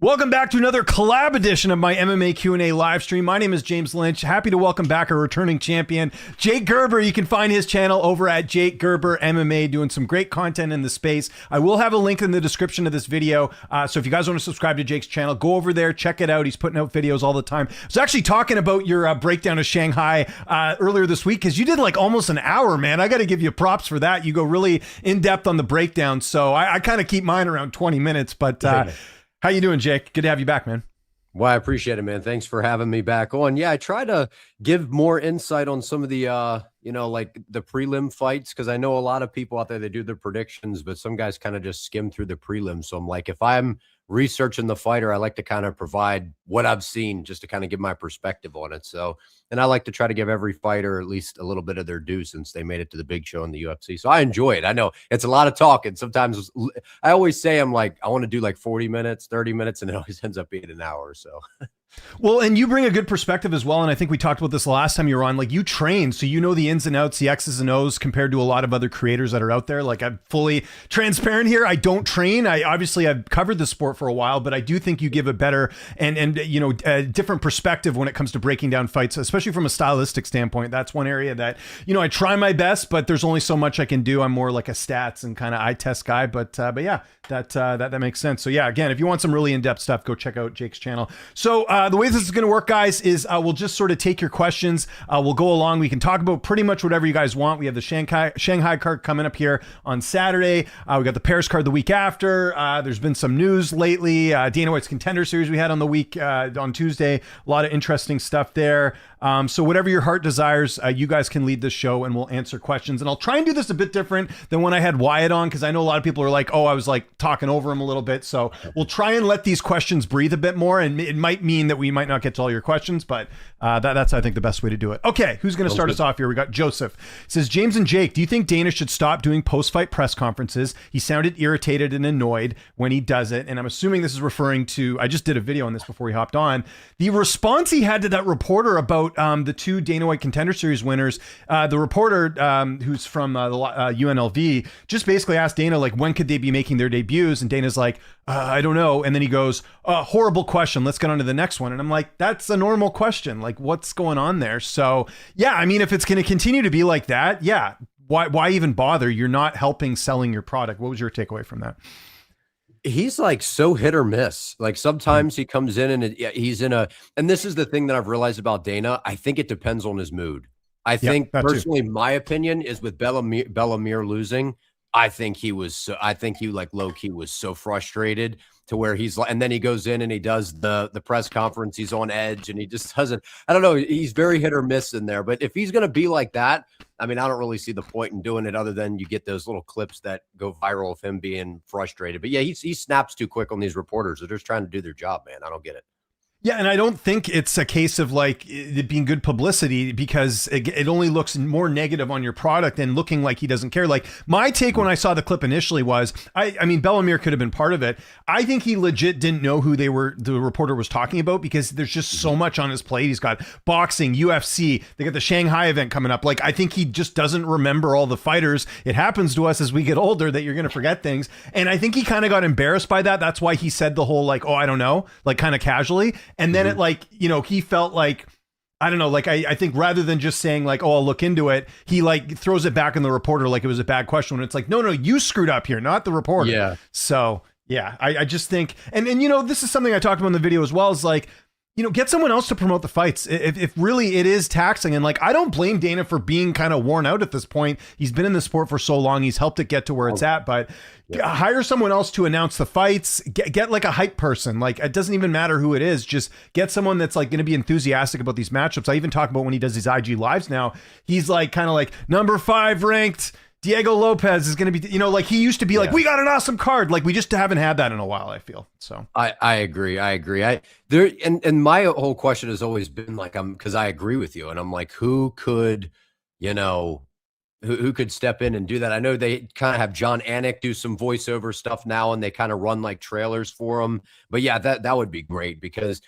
Welcome back to another collab edition of my MMA Q&A live stream. My name is James Lynch. Happy to welcome back our returning champion, Jake Gerber. You can find his channel over at Jake Gerber MMA, doing some great content in the space. I will have a link in the description of this video. So if you guys want to subscribe to Jake's channel, go over there, check it out. He's putting out videos all the time. I was actually talking about your breakdown of Shanghai earlier this week, because you did like almost an hour, man. I got to give you props for that. You go really in depth on the breakdown. So I kind of keep mine around 20 minutes, but how you doing, Jake? Good to have you back, man. Well, I appreciate it, man. Thanks for having me back on. Yeah, I try to give more insight on some of the, like the prelim fights, because I know a lot of people out there, they do their predictions, but some guys kind of just skim through the prelims. So I'm like, if I'm researching the fighter, I like to kind of provide what I've seen just to kind of give my perspective on it. So, and I like to try to give every fighter at least a little bit of their due since they made it to the big show in the UFC. So I enjoy it. I know it's a lot of talking. Sometimes I always say, I'm like, I want to do like 40 minutes, 30 minutes, and it always ends up being an hour or so. Well, and you bring a good perspective as well. And I think we talked about this last time you were on. Like, you train, so you know the ins and outs, the X's and O's, compared to a lot of other creators that are out there. Like, I'm fully transparent here. I don't train. I've covered the sport for a while, but I do think you give a better and a different perspective when it comes to breaking down fights, especially from a stylistic standpoint. That's one area that, I try my best, but there's only so much I can do. I'm more like a stats and kind of eye test guy. But yeah, that makes sense. So yeah, again, if you want some really in-depth stuff, go check out Jake's channel. So the way this is going to work, guys, is we'll just sort of take your questions. We'll go along. We can talk about pretty much whatever you guys want. We have the Shanghai card coming up here on Saturday. We got the Paris card the week after. There's been some news lately. Dana White's Contender Series we had on the week on Tuesday. A lot of interesting stuff there. So whatever your heart desires, you guys can lead this show and we'll answer questions. And I'll try and do this a bit different than when I had Wyatt on, because I know a lot of people are like, oh, I was like talking over him a little bit. So we'll try and let these questions breathe a bit more. And it might mean that we might not get to all your questions, but that's, I think, the best way to do it. Okay, who's going to start us off here? We got Joseph. It says, James and Jake, do you think Dana should stop doing post-fight press conferences? He sounded irritated and annoyed when he does it. And I'm assuming this is referring to, I just did a video on this before he hopped on, the response he had to that reporter about the two Dana White Contender Series winners. The reporter, who's from UNLV, just basically asked Dana, like, when could they be making their debuts? And Dana's like, I don't know. And then he goes, horrible question. Let's get on to the next one. And I'm like, that's a normal question. Like, what's going on there? So yeah, I mean, if it's going to continue to be like that, yeah, why even bother? You're not helping selling your product. What was your takeaway from that? He's like so hit or miss. Like sometimes he comes in and he's in and this is the thing that I've realized about Dana. I think it depends on his mood. I think personally, my opinion is with Bellemere losing, I think he like low key was so frustrated to where he's like, and then he goes in and he does the press conference. He's on edge and he just doesn't, I don't know. He's very hit or miss in there, but if he's going to be like that, I mean, I don't really see the point in doing it other than you get those little clips that go viral of him being frustrated. But yeah, he snaps too quick on these reporters. They're just trying to do their job, man. I don't get it. Yeah, and I don't think it's a case of like it being good publicity, because it only looks more negative on your product and looking like he doesn't care. Like, my take when I saw the clip initially was, I mean, Bellemere could have been part of it. I think he legit didn't know who the reporter was talking about, because there's just so much on his plate. He's got boxing, UFC, they got the Shanghai event coming up. Like, I think he just doesn't remember all the fighters. It happens to us as we get older that you're going to forget things. And I think he kind of got embarrassed by that. That's why he said the whole like, oh, I don't know, like kind of casually. And then it like, he felt like, I don't know, like I think rather than just saying like, oh, I'll look into it, he like throws it back on the reporter like it was a bad question, when it's like, no, you screwed up here, not the reporter. Yeah. So yeah, I just think, and this is something I talked about in the video as well, is like, get someone else to promote the fights. If really it is taxing, and like, I don't blame Dana for being kind of worn out at this point. He's been in the sport for so long. He's helped it get to where it's at, but hire someone else to announce the fights. Get like a hype person. Like, it doesn't even matter who it is. Just get someone that's like going to be enthusiastic about these matchups. I even talk about when he does these IG lives now, he's like kind of like number 5 ranked Diego Lopez is going to be, like he used to be like, we got an awesome card. Like, we just haven't had that in a while, I feel. So I agree. And my whole question has always been like, because I agree with you. And I'm like, who could, who could step in and do that? I know they kind of have John Anik do some voiceover stuff now, and they kind of run like trailers for him. But yeah, that would be great, because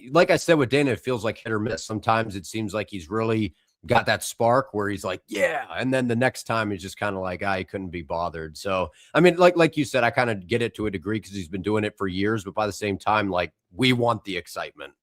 like I said with Dana, it feels like hit or miss. Sometimes it seems like he's really got that spark where he's like, yeah. And then the next time he's just kind of like, he couldn't be bothered. So, I mean, like you said, I kind of get it to a degree because he's been doing it for years. But by the same time, like, we want the excitement.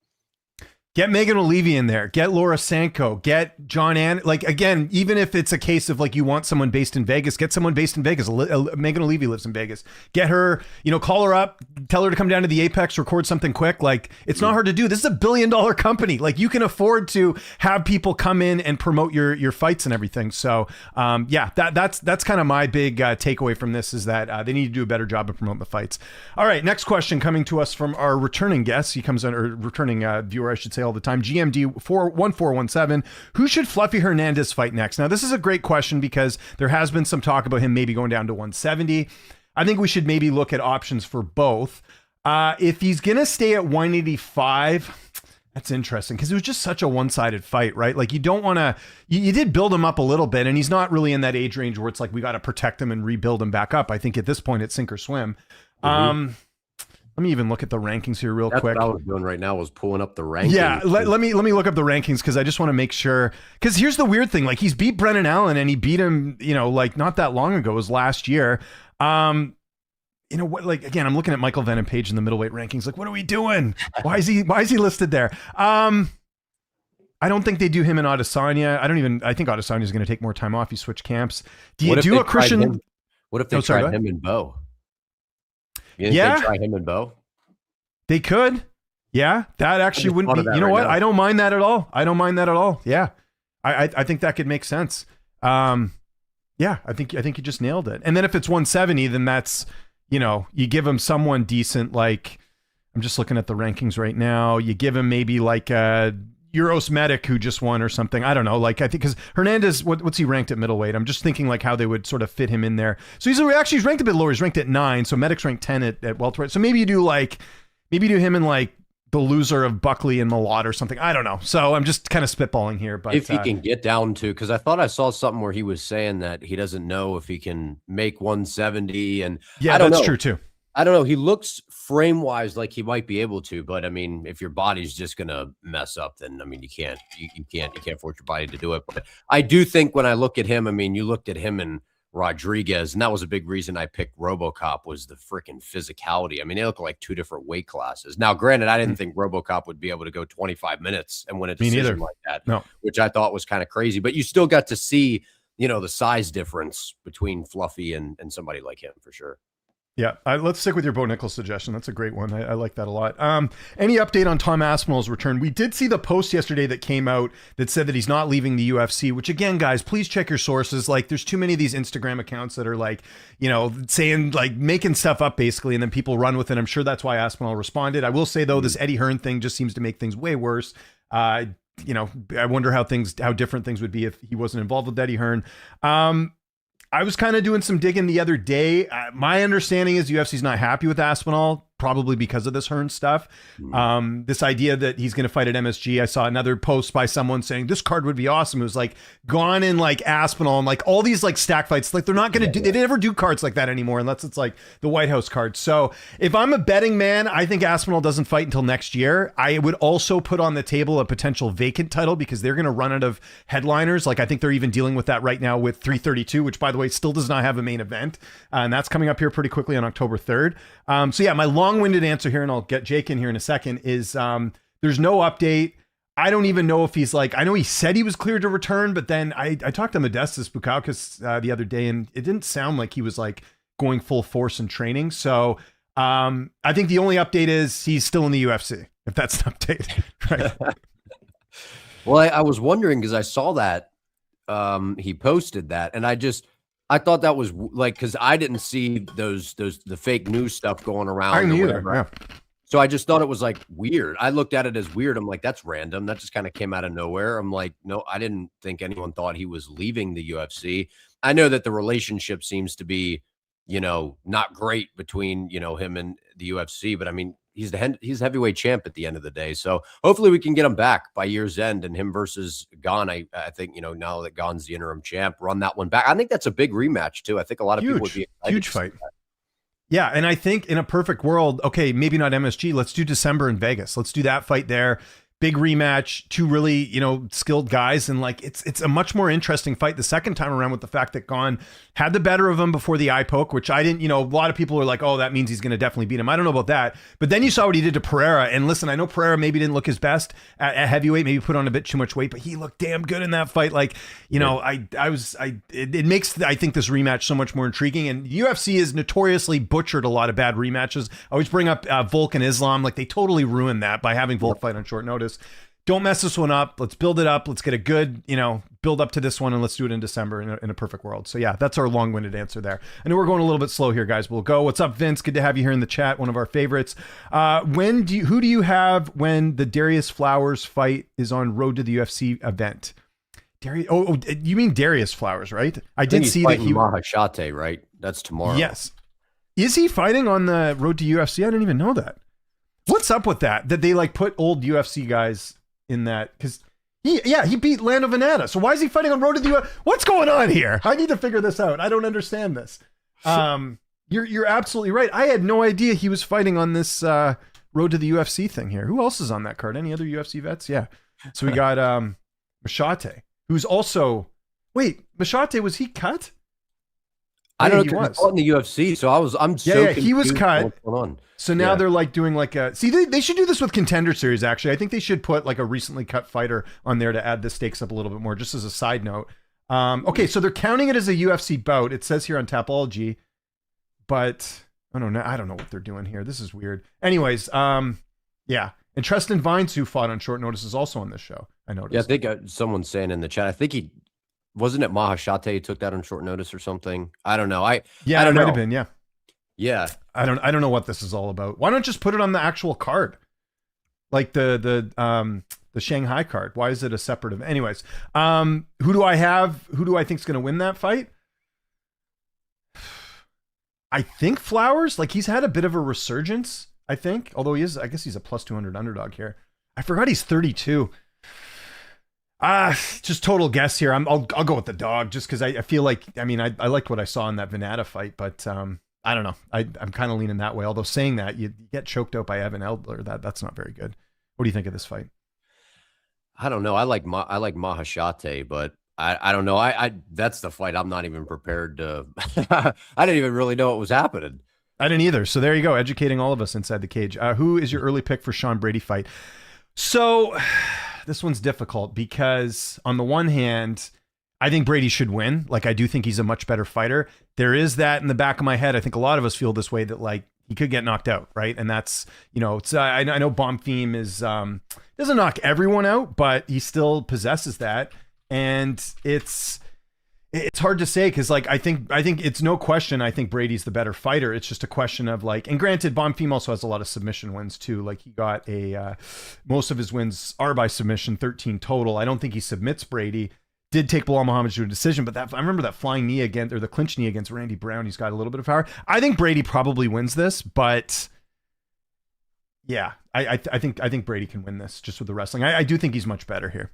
Get Megan O'Leary in there. Get Laura Sanko. Get John Ann. Like, again, even if it's a case of like you want someone based in Vegas, get someone based in Vegas. Megan O'Leary lives in Vegas. Get her, call her up, tell her to come down to the Apex, record something quick. Like, it's not hard to do. This is $1 billion company. Like, you can afford to have people come in and promote your fights and everything. So, that's kind of my big takeaway from this is that they need to do a better job of promoting the fights. All right, next question coming to us from our returning guest. He comes on, or returning viewer, I should say, all the time. GMD 1417. Who should Fluffy Hernandez fight next? Now, this is a great question because there has been some talk about him maybe going down to 170. I think we should maybe look at options for both. If he's going to stay at 185, that's interesting because it was just such a one-sided fight, right? Like, you don't want to, you did build him up a little bit, and he's not really in that age range where it's like, we got to protect him and rebuild him back up. I think at this point it's sink or swim. Let me even look at the rankings here real quick. What I was doing right now was pulling up the rankings. Yeah, let me look up the rankings because I just want to make sure. Because here's the weird thing: like, he's beat Brennan Allen and he beat him, like not that long ago. It was last year. What? Like, again, I'm looking at Michael Venom Page in the middleweight rankings. Like, what are we doing? Why is he listed there? I don't think they do him in Adesanya. I think Adesanya is going to take more time off. He switched camps. Do you do a Christian? What if they tried him and Bo? They try him and Bo? They could. Yeah, that actually wouldn't be. You know what? Now. I don't mind that at all. Yeah, I think that could make sense. I think you just nailed it. And then if it's 170, then that's, you give him someone decent. Like, I'm just looking at the rankings right now. You give him maybe like Euros Medic who just won or something. I don't know. Like, I think because Hernandez, what's he ranked at middleweight? I'm just thinking like how they would sort of fit him in there. So he's ranked a bit lower. He's ranked at 9. So Medic's ranked 10 at welterweight. So maybe you do him in like the loser of Buckley and Malott or something. I don't know. So I'm just kind of spitballing here. But if he can get down to, because I thought I saw something where he was saying that he doesn't know if he can make 170. And yeah, that's true too. I don't know. He looks frame-wise like he might be able to, but I mean, if your body's just gonna mess up, then I mean, you can't force your body to do it. But I do think when I look at him, I mean, you looked at him and Rodriguez, and that was a big reason I picked RoboCop was the freaking physicality. I mean, they look like two different weight classes. Now, granted, I didn't think RoboCop would be able to go 25 minutes and win a decision like that, which I thought was kind of crazy. But you still got to see, the size difference between Fluffy and somebody like him for sure. Yeah, let's stick with your Bo Nichols suggestion. That's a great one. I like that a lot. Any update on Tom Aspinall's return? We did see the post yesterday that came out that said that he's not leaving the UFC, which again, guys, please check your sources. Like, there's too many of these Instagram accounts that are like, saying, like, making stuff up basically, and then people run with it. I'm sure that's why Aspinall responded. I will say, though, this Eddie Hearn thing just seems to make things way worse. I wonder how different things would be if he wasn't involved with Eddie Hearn. I was kind of doing some digging the other day. My understanding is UFC's not happy with Aspinall, probably because of this Hearn stuff. This idea that he's going to fight at MSG. I saw another post by someone saying this card would be awesome. It was like Gone in like Aspinall and like all these like stack fights. Like, they're not going to do, they never do cards like that anymore unless it's like the White House card. So if I'm a betting man, I think Aspinall doesn't fight until next year. I would also put on the table a potential vacant title because they're going to run out of headliners. Like, I think they're even dealing with that right now with 332, which by the way, still does not have a main event. And that's coming up here pretty quickly on October 3rd. So yeah, my long-winded answer here, and I'll get Jake in here in a second, is there's no update. I don't even know if he's like, I know he said he was cleared to return, but then I talked to Modestas Bukauskas the other day, and it didn't sound like he was like going full force in training. So I think the only update is he's still in the UFC, if that's an update. Right. Well, I was wondering because I saw that he posted that, and I thought that was like, because I didn't see the fake news stuff going around. I knew that. Yeah. So I just thought it was like weird. I looked at it as weird. I'm like, that's random. That just kind of came out of nowhere. I'm like, no, I didn't think anyone thought he was leaving the UFC. I know that the relationship seems to be, not great between, him and the UFC, but I mean, he's heavyweight champ at the end of the day. So hopefully we can get him back by year's end, and him versus Gon. I think, now that Gon's the interim champ, run that one back. I think that's a big rematch too. I think a lot of people would be excited. Huge fight. Yeah, and I think in a perfect world, okay, maybe not MSG. Let's do December in Vegas. Let's do that fight there. big rematch, two really, skilled guys. And like, it's a much more interesting fight the second time around with the fact that Gon had the better of him before the eye poke, which I didn't, a lot of people are like, oh, that means he's going to definitely beat him. I don't know about that. But then you saw what he did to Pereira. And listen, I know Pereira maybe didn't look his best at heavyweight, maybe put on a bit too much weight, but he looked damn good in that fight. Like, it makes, I think, this rematch so much more intriguing. And UFC has notoriously butchered a lot of bad rematches. I always bring up Volk and Islam. Like, they totally ruined that by having Volk fight on short notice. Don't mess this one up. Let's build it up. Let's get a good, build up to this one, and let's do it in December in a perfect world. So yeah, that's our long-winded answer there. I know we're going a little bit slow here, guys. We'll go. What's up, Vince? Good to have you here in the chat. One of our favorites. Who do you have when the Darius Flowers fight is on Road to the UFC event? Darius? Oh, you mean Darius Flowers, right? I did see that he Mahashate, right? That's tomorrow. Yes. Is he fighting on the Road to UFC? I didn't even know that. What's up with that? That they like put old UFC guys in that, because he beat Lando Venata. So why is he fighting on Road to the UFC? What's going on here? I need to figure this out. I don't understand this. You're absolutely right. I had no idea he was fighting on this Road to the UFC thing here. Who else is on that card? Any other UFC vets? Yeah. So we got Machate, who's also Machate, was he cut? I don't know. He was in the UFC, so I'm so confused. He was cut. What's going on? So now they're like doing like they should do this with Contender Series. Actually, I think they should put like a recently cut fighter on there to add the stakes up a little bit more, just as a side note. Okay, so they're counting it as a UFC bout. It says here on Tapology, but I don't know what they're doing here. This is weird. Anyways, and Tristan Vines, who fought on short notice, is also on this show. I noticed. Yeah, I think someone's saying in the chat. I think he wasn't it Mahashate who took that on short notice or something. I don't know. I don't know. Might have been. Yeah. Yeah. I don't know what this is all about. Why not just put it on the actual card? Like the Shanghai card. Why is it a separate event? Anyways, who do I have? Who do I think is going to win that fight? I think Flowers. Like, he's had a bit of a resurgence, I think. Although I guess he's a plus 200 underdog here. I forgot he's 32. Just total guess here. I'll go with the dog just because I feel like, I liked what I saw in that Venata fight, but I don't know. I'm kind of leaning that way. Although saying that, you get choked out by Evan Eldler. That's not very good. What do you think of this fight? I don't know. I like Mahashate, but I don't know. I that's the fight I'm not even prepared to. I didn't even really know what was happening. I didn't either. So there you go, educating all of us inside the cage. Who is your early pick for Sean Brady fight? So this one's difficult because on the one hand, I think Brady should win. Like, I do think he's a much better fighter. There is that in the back of my head. I think a lot of us feel this way, that like he could get knocked out, right? And that's, it's I know Bonfim is doesn't knock everyone out, but he still possesses that, and it's hard to say because like I think it's no question. I think Brady's the better fighter. It's just a question of like, and granted, Bonfim also has a lot of submission wins too. Like, he got most of his wins are by submission, 13 total. I don't think he submits Brady. Did take Bilal Muhammad to a decision, but I remember that flying knee against, or the clinch knee against Randy Brown. He's got a little bit of power. I think Brady probably wins this, but yeah, I think Brady can win this just with the wrestling. I do think he's much better here.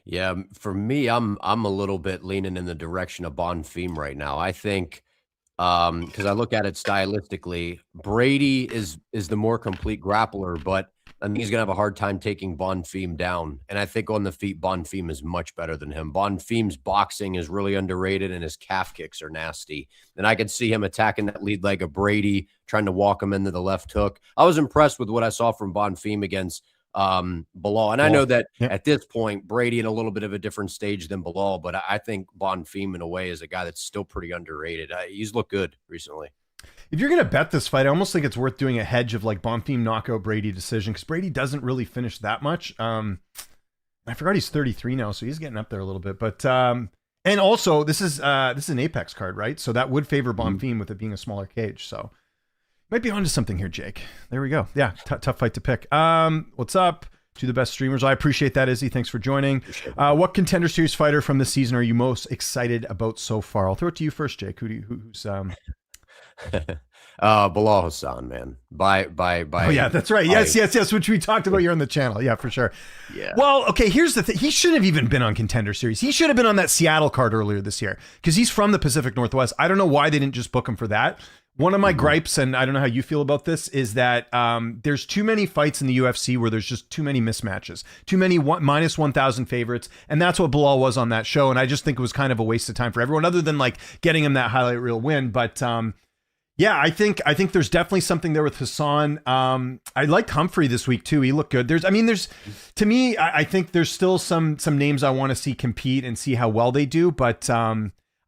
Yeah, for me, I'm a little bit leaning in the direction of Bonfim right now. I think because I look at it stylistically, Brady is the more complete grappler, but I think he's going to have a hard time taking Bonfim down. And I think on the feet, Bonfim is much better than him. Bonfim's boxing is really underrated, and his calf kicks are nasty. And I could see him attacking that lead leg of Brady, trying to walk him into the left hook. I was impressed with what I saw from Bonfim against Bilal. And I know that at this point, Brady in a little bit of a different stage than Bilal, but I think Bonfim in a way is a guy that's still pretty underrated. He's looked good recently. If you're going to bet this fight, I almost think it's worth doing a hedge of like Bonfim knockout Brady decision, because Brady doesn't really finish that much. I forgot he's 33 now, so he's getting up there a little bit. But and also this is an Apex card, right? So that would favor Bonfim with it being a smaller cage. So might be onto something here, Jake. There we go. Yeah, tough fight to pick. What's up to the best streamers? I appreciate that, Izzy. Thanks for joining. What Contender Series fighter from this season are you most excited about so far? I'll throw it to you first, Jake. Who's Bilal Hassan, man. Oh yeah, that's right. Yes, which we talked about here on the channel. Yeah, for sure. Yeah. Well, okay, here's the thing. He shouldn't have even been on Contender Series. He should have been on that Seattle card earlier this year, because he's from the Pacific Northwest. I don't know why they didn't just book him for that. One of my gripes, and I don't know how you feel about this, is that there's too many fights in the UFC where there's just too many mismatches, too many minus 1,000 favorites, and that's what Bilal was on that show. And I just think it was kind of a waste of time for everyone, other than like getting him that highlight reel win. But yeah, I think there's definitely something there with Hassan. I liked Humphrey this week too. He looked good. To me, I think there's still some names I want to see compete and see how well they do, but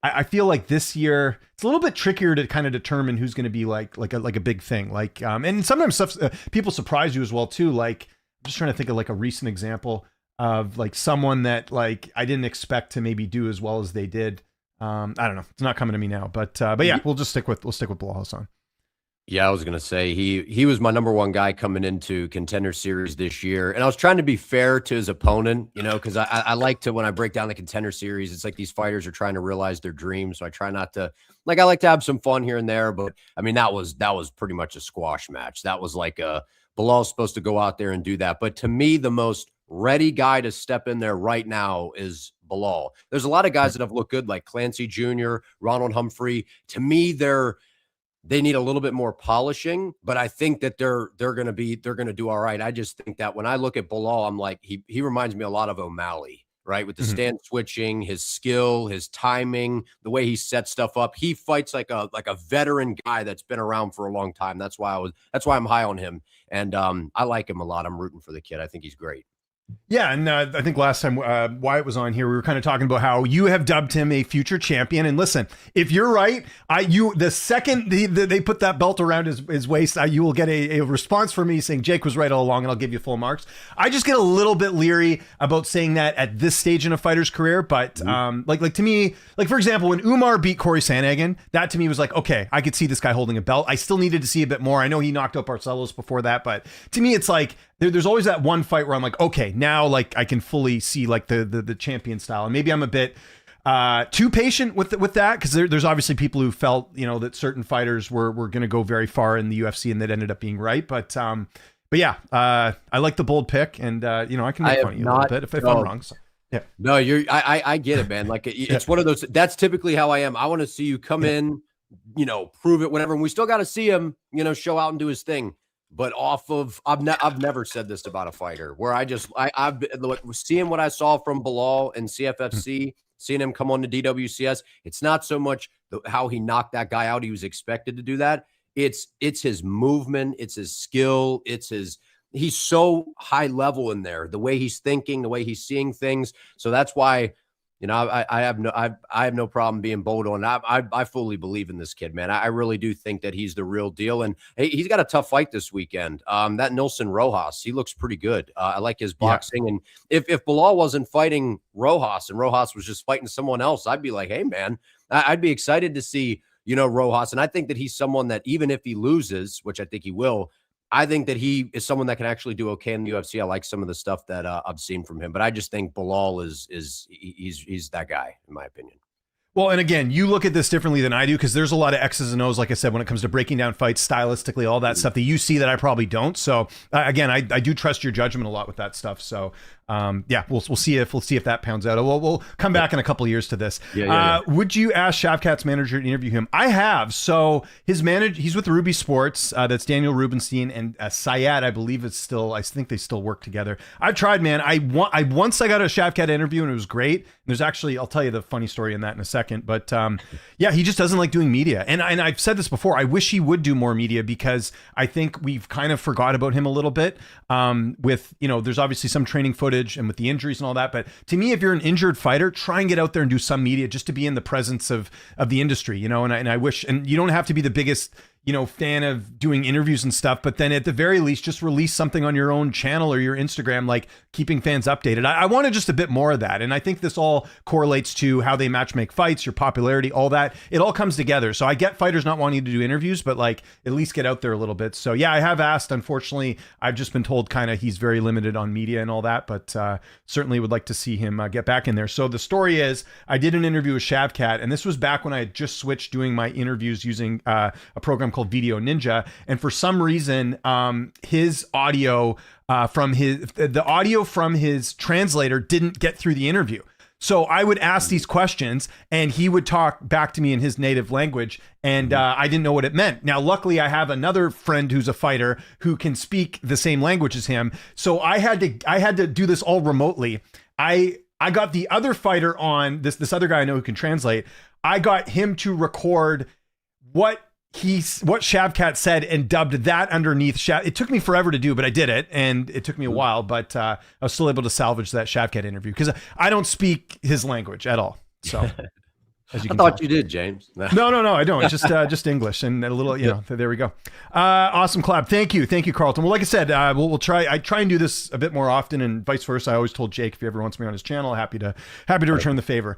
I feel like this year it's a little bit trickier to kind of determine who's going to be like a big thing. Like, and sometimes people surprise you as well too. Like, I'm just trying to think of like a recent example of like someone that like I didn't expect to maybe do as well as they did. I don't know. It's not coming to me now, but yeah, we'll stick with Bilal Hassan. Yeah, I was gonna say he was my number one guy coming into Contender Series this year, and I was trying to be fair to his opponent, because I like to, when I break down the Contender Series, it's like these fighters are trying to realize their dreams, so I try not to, like, I like to have some fun here and there, but I mean that was pretty much a squash match. That was like Bilal's supposed to go out there and do that, but to me the most ready guy to step in there right now is Bilal. There's a lot of guys that have looked good, like Clancy Jr., Ronald Humphrey. To me, they need a little bit more polishing, but I think that they're going to do all right. I just think that when I look at Bilal, I'm like, he reminds me a lot of O'Malley, right? With the stand switching, his skill, his timing, the way he sets stuff up. He fights like a veteran guy that's been around for a long time. That's why I'm high on him. And I like him a lot. I'm rooting for the kid. I think he's great. Yeah, and I think last time Wyatt was on here, we were kind of talking about how you have dubbed him a future champion. And listen, if you're right, the second they put that belt around his waist, you will get a response from me saying Jake was right all along, and I'll give you full marks. I just get a little bit leery about saying that at this stage in a fighter's career, but like to me, like for example, when Umar beat Corey Sandhagen, that to me was like, okay, I could see this guy holding a belt. I still needed to see a bit more. I know he knocked out Barcelos before that, but to me, it's like there's always that one fight where I'm like, okay, now like I can fully see like the champion style, and maybe I'm a bit too patient with that, because there's obviously people who felt that certain fighters were going to go very far in the UFC and that ended up being right, but yeah, I like the bold pick, and I can make fun of you a little bit if I'm wrong. So. Yeah. No, I get it, man. Like it's one of those. That's typically how I am. I want to see you come in, prove it, whatever. And we still got to see him, show out and do his thing. But I've never said this about a fighter where I've seeing what I saw from Bilal and CFFC, seeing him come on to DWCS. It's not so much how he knocked that guy out. He was expected to do that. It's his movement. It's his skill. He's so high level in there, the way he's thinking, the way he's seeing things. So that's why, I have no problem being bold on. I fully believe in this kid, man. I really do think that he's the real deal, and he's got a tough fight this weekend. That Nilson Rojas, he looks pretty good. I like his boxing, and if Bilal wasn't fighting Rojas and Rojas was just fighting someone else, I'd be like, hey, man, I'd be excited to see Rojas, and I think that he's someone that even if he loses, which I think he will. I think that he is someone that can actually do okay in the UFC. I like some of the stuff that I've seen from him, but I just think Bilal he's that guy in my opinion. Well, and again, you look at this differently than I do, because there's a lot of X's and O's, like I said, when it comes to breaking down fights stylistically, all that stuff that you see that I probably don't. So again, I do trust your judgment a lot with that stuff. So yeah, we'll see if that pounds out. We'll come back in a couple of years to this. Would you ask Shavkat's manager to interview him? I have. So his manager, he's with Ruby Sports. That's Daniel Rubenstein and Syed. I believe I think they still work together. I've tried, man. Once I got a Shavkat interview and it was great. There's actually, I'll tell you the funny story in that in a second. But yeah, he just doesn't like doing media. And I've said this before. I wish he would do more media, because I think we've kind of forgot about him a little bit. With there's obviously some training footage and with the injuries and all that. But to me, if you're an injured fighter, try and get out there and do some media just to be in the presence of the industry, and I wish, and you don't have to be the biggest fan of doing interviews and stuff, but then at the very least, just release something on your own channel or your Instagram, like keeping fans updated. I wanted just a bit more of that. And I think this all correlates to how they match make fights, your popularity, all that. It all comes together. So I get fighters not wanting to do interviews, but like at least get out there a little bit. So yeah, I have asked. Unfortunately, I've just been told kind of he's very limited on media and all that, but certainly would like to see him get back in there. So the story is, I did an interview with Shavkat, and this was back when I had just switched doing my interviews using a program called Video Ninja, and for some reason his audio from his translator didn't get through the interview. So I would ask these questions and he would talk back to me in his native language. And I didn't know what it meant. Now, luckily, I have another friend who's a fighter who can speak the same language as him. So I had to do this all remotely. I got the other fighter on, this other guy I know who can translate. I got him to record what Shavkat said and dubbed that underneath. It took me forever to do, but I did it, and it took me a while, but I was still able to salvage that Shavkat interview because I don't speak his language at all. So I thought you did, James. No, I don't. Just English and a little, there we go. Awesome collab. Thank you, Carlton. Well, like I said, we'll try. I try and do this a bit more often, and vice versa. I always told Jake if he ever wants me on his channel, happy to return the favor.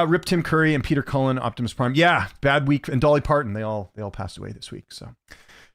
Rip Tim Curry and Peter Cullen, Optimus Prime. Yeah, bad week, and Dolly Parton. They all passed away this week. So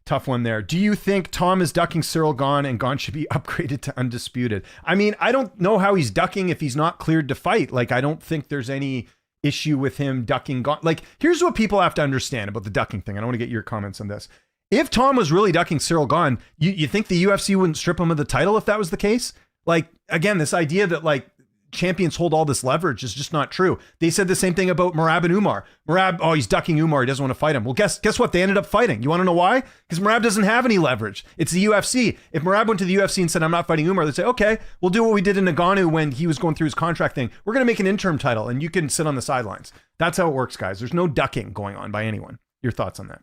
tough one there. Do you think Tom is ducking Cyril Gane and Gane should be upgraded to undisputed? I mean, I don't know how he's ducking if he's not cleared to fight. Like, I don't think there's any issue with him ducking Gane. Like, here's what people have to understand about the ducking thing. I don't want to get your comments on this. If Tom was really ducking Cyril Gane, you think the UFC wouldn't strip him of the title if that was the case? Like, again, this idea that like champions hold all this leverage is just not true. They said the same thing about Merab and Umar. Merab, oh, he's ducking Umar. He doesn't want to fight him. Well, guess what? They ended up fighting. You want to know why? Because Merab doesn't have any leverage. It's the UFC. If Merab went to the UFC and said, I'm not fighting Umar, they'd say, okay, we'll do what we did in Nagano when he was going through his contract thing. We're going to make an interim title and you can sit on the sidelines. That's how it works, guys. There's no ducking going on by anyone. Your thoughts on that?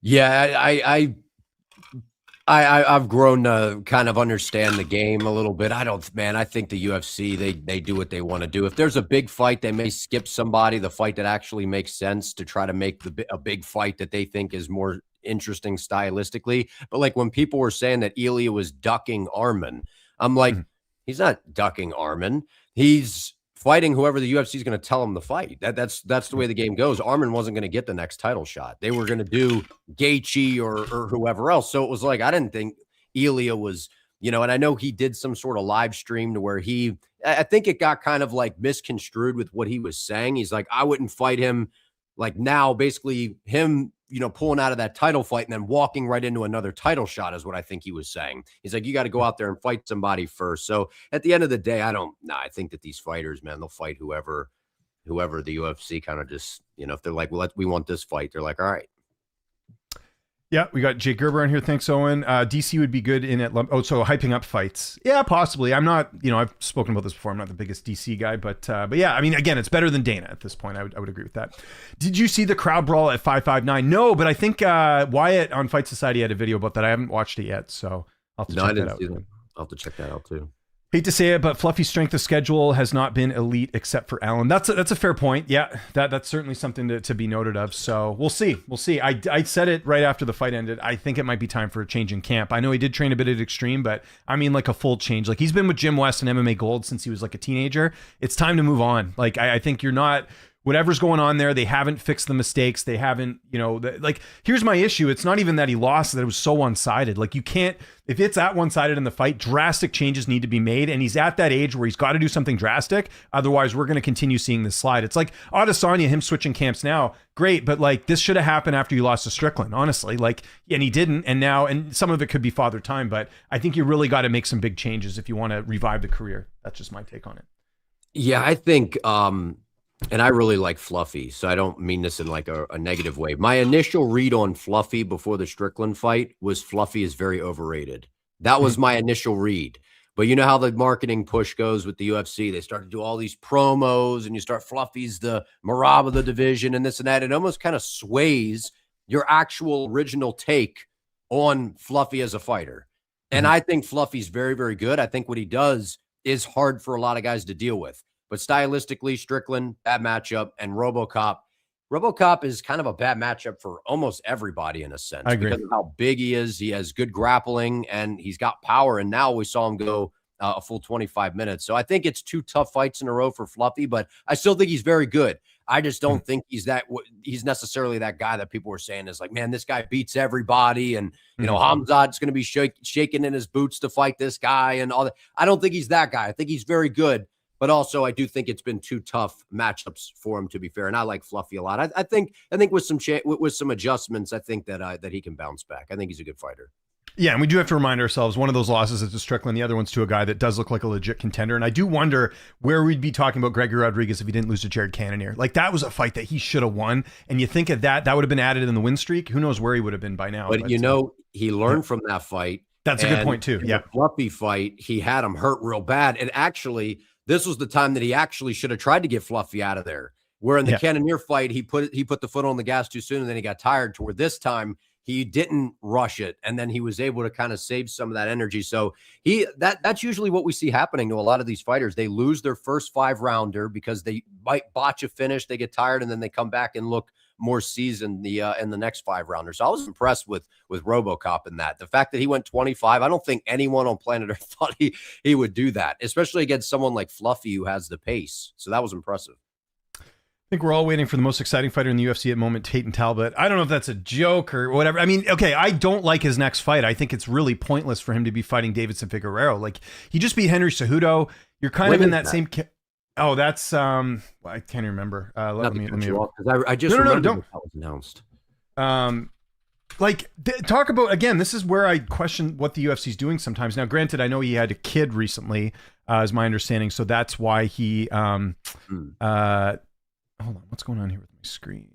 Yeah, I've grown to kind of understand the game a little bit. I think the UFC, they do what they want to do. If there's a big fight, they may skip somebody, the fight that actually makes sense to try to make a big fight that they think is more interesting stylistically. But like when people were saying that Ilya was ducking Arman, I'm like, he's not ducking Arman. He's fighting whoever the UFC is going to tell him to fight. That's the way the game goes. Arman wasn't going to get the next title shot. They were going to do Gaethje or whoever else. So it was like, I didn't think Ilya was, and I know he did some sort of live stream to where I think it got kind of like misconstrued with what he was saying. He's like, I wouldn't fight him like now, basically him, pulling out of that title fight and then walking right into another title shot is what I think he was saying. He's like, you got to go out there and fight somebody first. So at the end of the day, I think that these fighters, man, they'll fight whoever the UFC kind of just, if they're like, well, we want this fight. They're like, all right. Yeah, we got Jake Gerber on here. Thanks, Owen. DC would be good in so hyping up fights. Yeah, possibly. I'm not, I've spoken about this before. I'm not the biggest DC guy, but yeah, I mean, again, it's better than Dana at this point. I would agree with that. Did you see the crowd brawl at 559? No, but I think Wyatt on Fight Society had a video about that. I haven't watched it yet, so I'll have to check that out. I'll have to check that out too. Hate to say it, but Fluffy's strength of schedule has not been elite except for Allen. That's a fair point. Yeah, that's certainly something to be noted of. So we'll see. I said it right after the fight ended. I think it might be time for a change in camp. I know he did train a bit at Extreme, but I mean like a full change. Like he's been with Jim West and MMA Gold since he was like a teenager. It's time to move on. Like I think you're not... Whatever's going on there, they haven't fixed the mistakes. They haven't, like, here's my issue. It's not even that he lost, that it was so one-sided. Like, you can't, if it's that one-sided in the fight, drastic changes need to be made. And he's at that age where he's got to do something drastic. Otherwise, we're going to continue seeing this slide. It's like Adesanya, him switching camps now. Great. But like, this should have happened after you lost to Strickland, honestly. Like, and he didn't. And some of it could be father time. But I think you really got to make some big changes if you want to revive the career. That's just my take on it. Yeah, I think, and I really like Fluffy, so I don't mean this in like a negative way. My initial read on Fluffy before the Strickland fight was Fluffy is very overrated. That was my initial read. But you know how the marketing push goes with the UFC. They start to do all these promos and you start Fluffy's the Marab of the division and this and that. It almost kind of sways your actual original take on Fluffy as a fighter. And I think Fluffy's very, very good. I think what he does is hard for a lot of guys to deal with. But stylistically, Strickland, bad matchup, and RoboCop is kind of a bad matchup for almost everybody in a sense. I agree. Because of how big he is. He has good grappling, and he's got power. And now we saw him go a full 25 minutes. So I think it's 2 tough fights in a row for Fluffy, but I still think he's very good. I just don't think he's necessarily that guy that people were saying is like, man, this guy beats everybody. And, Hamzat's going to be shaking in his boots to fight this guy and all that. I don't think he's that guy. I think he's very good. But also, I do think it's been 2 tough matchups for him, to be fair. And I like Fluffy a lot. I think with some adjustments, I think that he can bounce back. I think he's a good fighter. Yeah, and we do have to remind ourselves, one of those losses is to Strickland, the other one's to a guy that does look like a legit contender. And I do wonder where we'd be talking about Gregory Rodriguez if he didn't lose to Jared Cannonier. Like, that was a fight that he should have won. And you think of that would have been added in the win streak. Who knows where he would have been by now. But you know, he learned from that fight. That's a good point too. Yeah. The Fluffy fight, he had him hurt real bad. And actually, this was the time that he actually should have tried to get Fluffy out of there. Where in the Cannonier fight, he put the foot on the gas too soon, and then he got tired. To where this time he didn't rush it, and then he was able to kind of save some of that energy. So that's usually what we see happening to a lot of these fighters. They lose their first 5-rounder because they might botch a finish, they get tired, and then they come back and look more seasoned in the next 5-rounder. So I was impressed with RoboCop in that. The fact that he went 25, I don't think anyone on planet Earth thought he would do that, especially against someone like Fluffy who has the pace. So that was impressive. I think we're all waiting for the most exciting fighter in the UFC at the moment, Tate and Talbot. I don't know if that's a joke or whatever. I mean, okay, I don't like his next fight. I think it's really pointless for him to be fighting Davidson Figueiredo. Like, he just beat Henry Cejudo. You're kind of in that same... Oh, that's... I can't remember. Let me I just remembered that was announced. Talk about, again, this is where I question what the UFC is doing sometimes. Now, granted, I know he had a kid recently, is my understanding, so that's why he... hold on, what's going on here with my screen?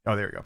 Oh, there we go.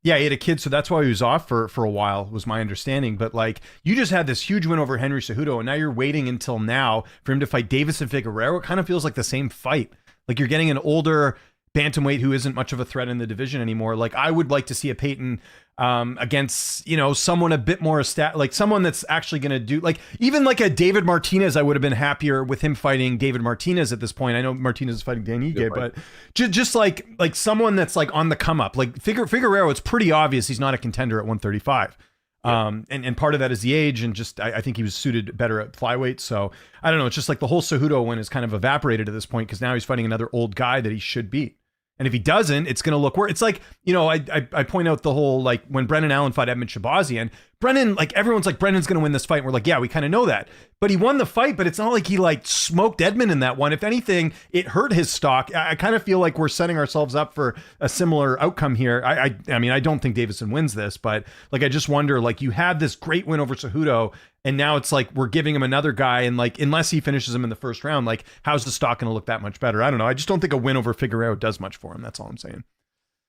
Yeah, he had a kid, so that's why he was off for a while, was my understanding. But like, you just had this huge win over Henry Cejudo, and now you're waiting until now for him to fight Davison Figueiredo. It kind of feels like the same fight. Like, you're getting an older bantamweight who isn't much of a threat in the division anymore. Like, I would like to see a Payton against, someone a bit more like someone that's actually going to do, like, even like a David Martinez. I would have been happier with him fighting David Martinez at this point. I know Martinez is fighting Dan Ige, but just like someone that's like on the come up. Like Figueiredo, it's pretty obvious he's not a contender at 135. And part of that is the age, and just I think he was suited better at flyweight. So I don't know. It's just like the whole Cejudo win is kind of evaporated at this point because now he's fighting another old guy that he should beat. And if he doesn't, it's going to look where it's like, I point out the whole, like, when Brendan Allen fought Edmund Shabazian, Brendan, like, everyone's like, Brendan's going to win this fight. And we're like, yeah, we kind of know that. But he won the fight, but it's not like he like smoked Edmund in that one. If anything, it hurt his stock. I kind of feel like we're setting ourselves up for a similar outcome here. I mean, I don't think Davison wins this, but like, I just wonder, like, you had this great win over Cejudo, and now it's like we're giving him another guy, and like, unless he finishes him in the first round, like, how's the stock going to look that much better? I don't know. I just don't think a win over Figueiredo does much for him. That's all I'm saying.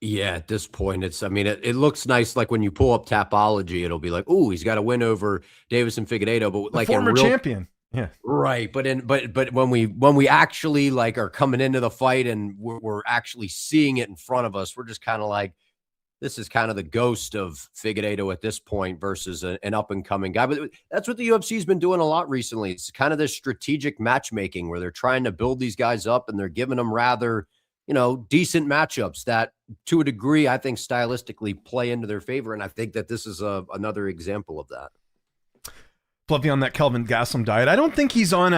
Yeah, at this point, it looks nice. Like when you pull up Tapology, it'll be like, oh, he's got a win over Davison Figueiredo, but like former champion. Yeah. Right. But when we actually like are coming into the fight and we're actually seeing it in front of us, we're just kind of like, this is kind of the ghost of Figueiredo at this point versus an up and coming guy. But that's what the UFC has been doing a lot recently. It's kind of this strategic matchmaking where they're trying to build these guys up and they're giving them rather, decent matchups that to a degree, I think stylistically play into their favor. And I think that this is another example of that. Fluffy on that Kelvin Gastelum diet. I don't think he's on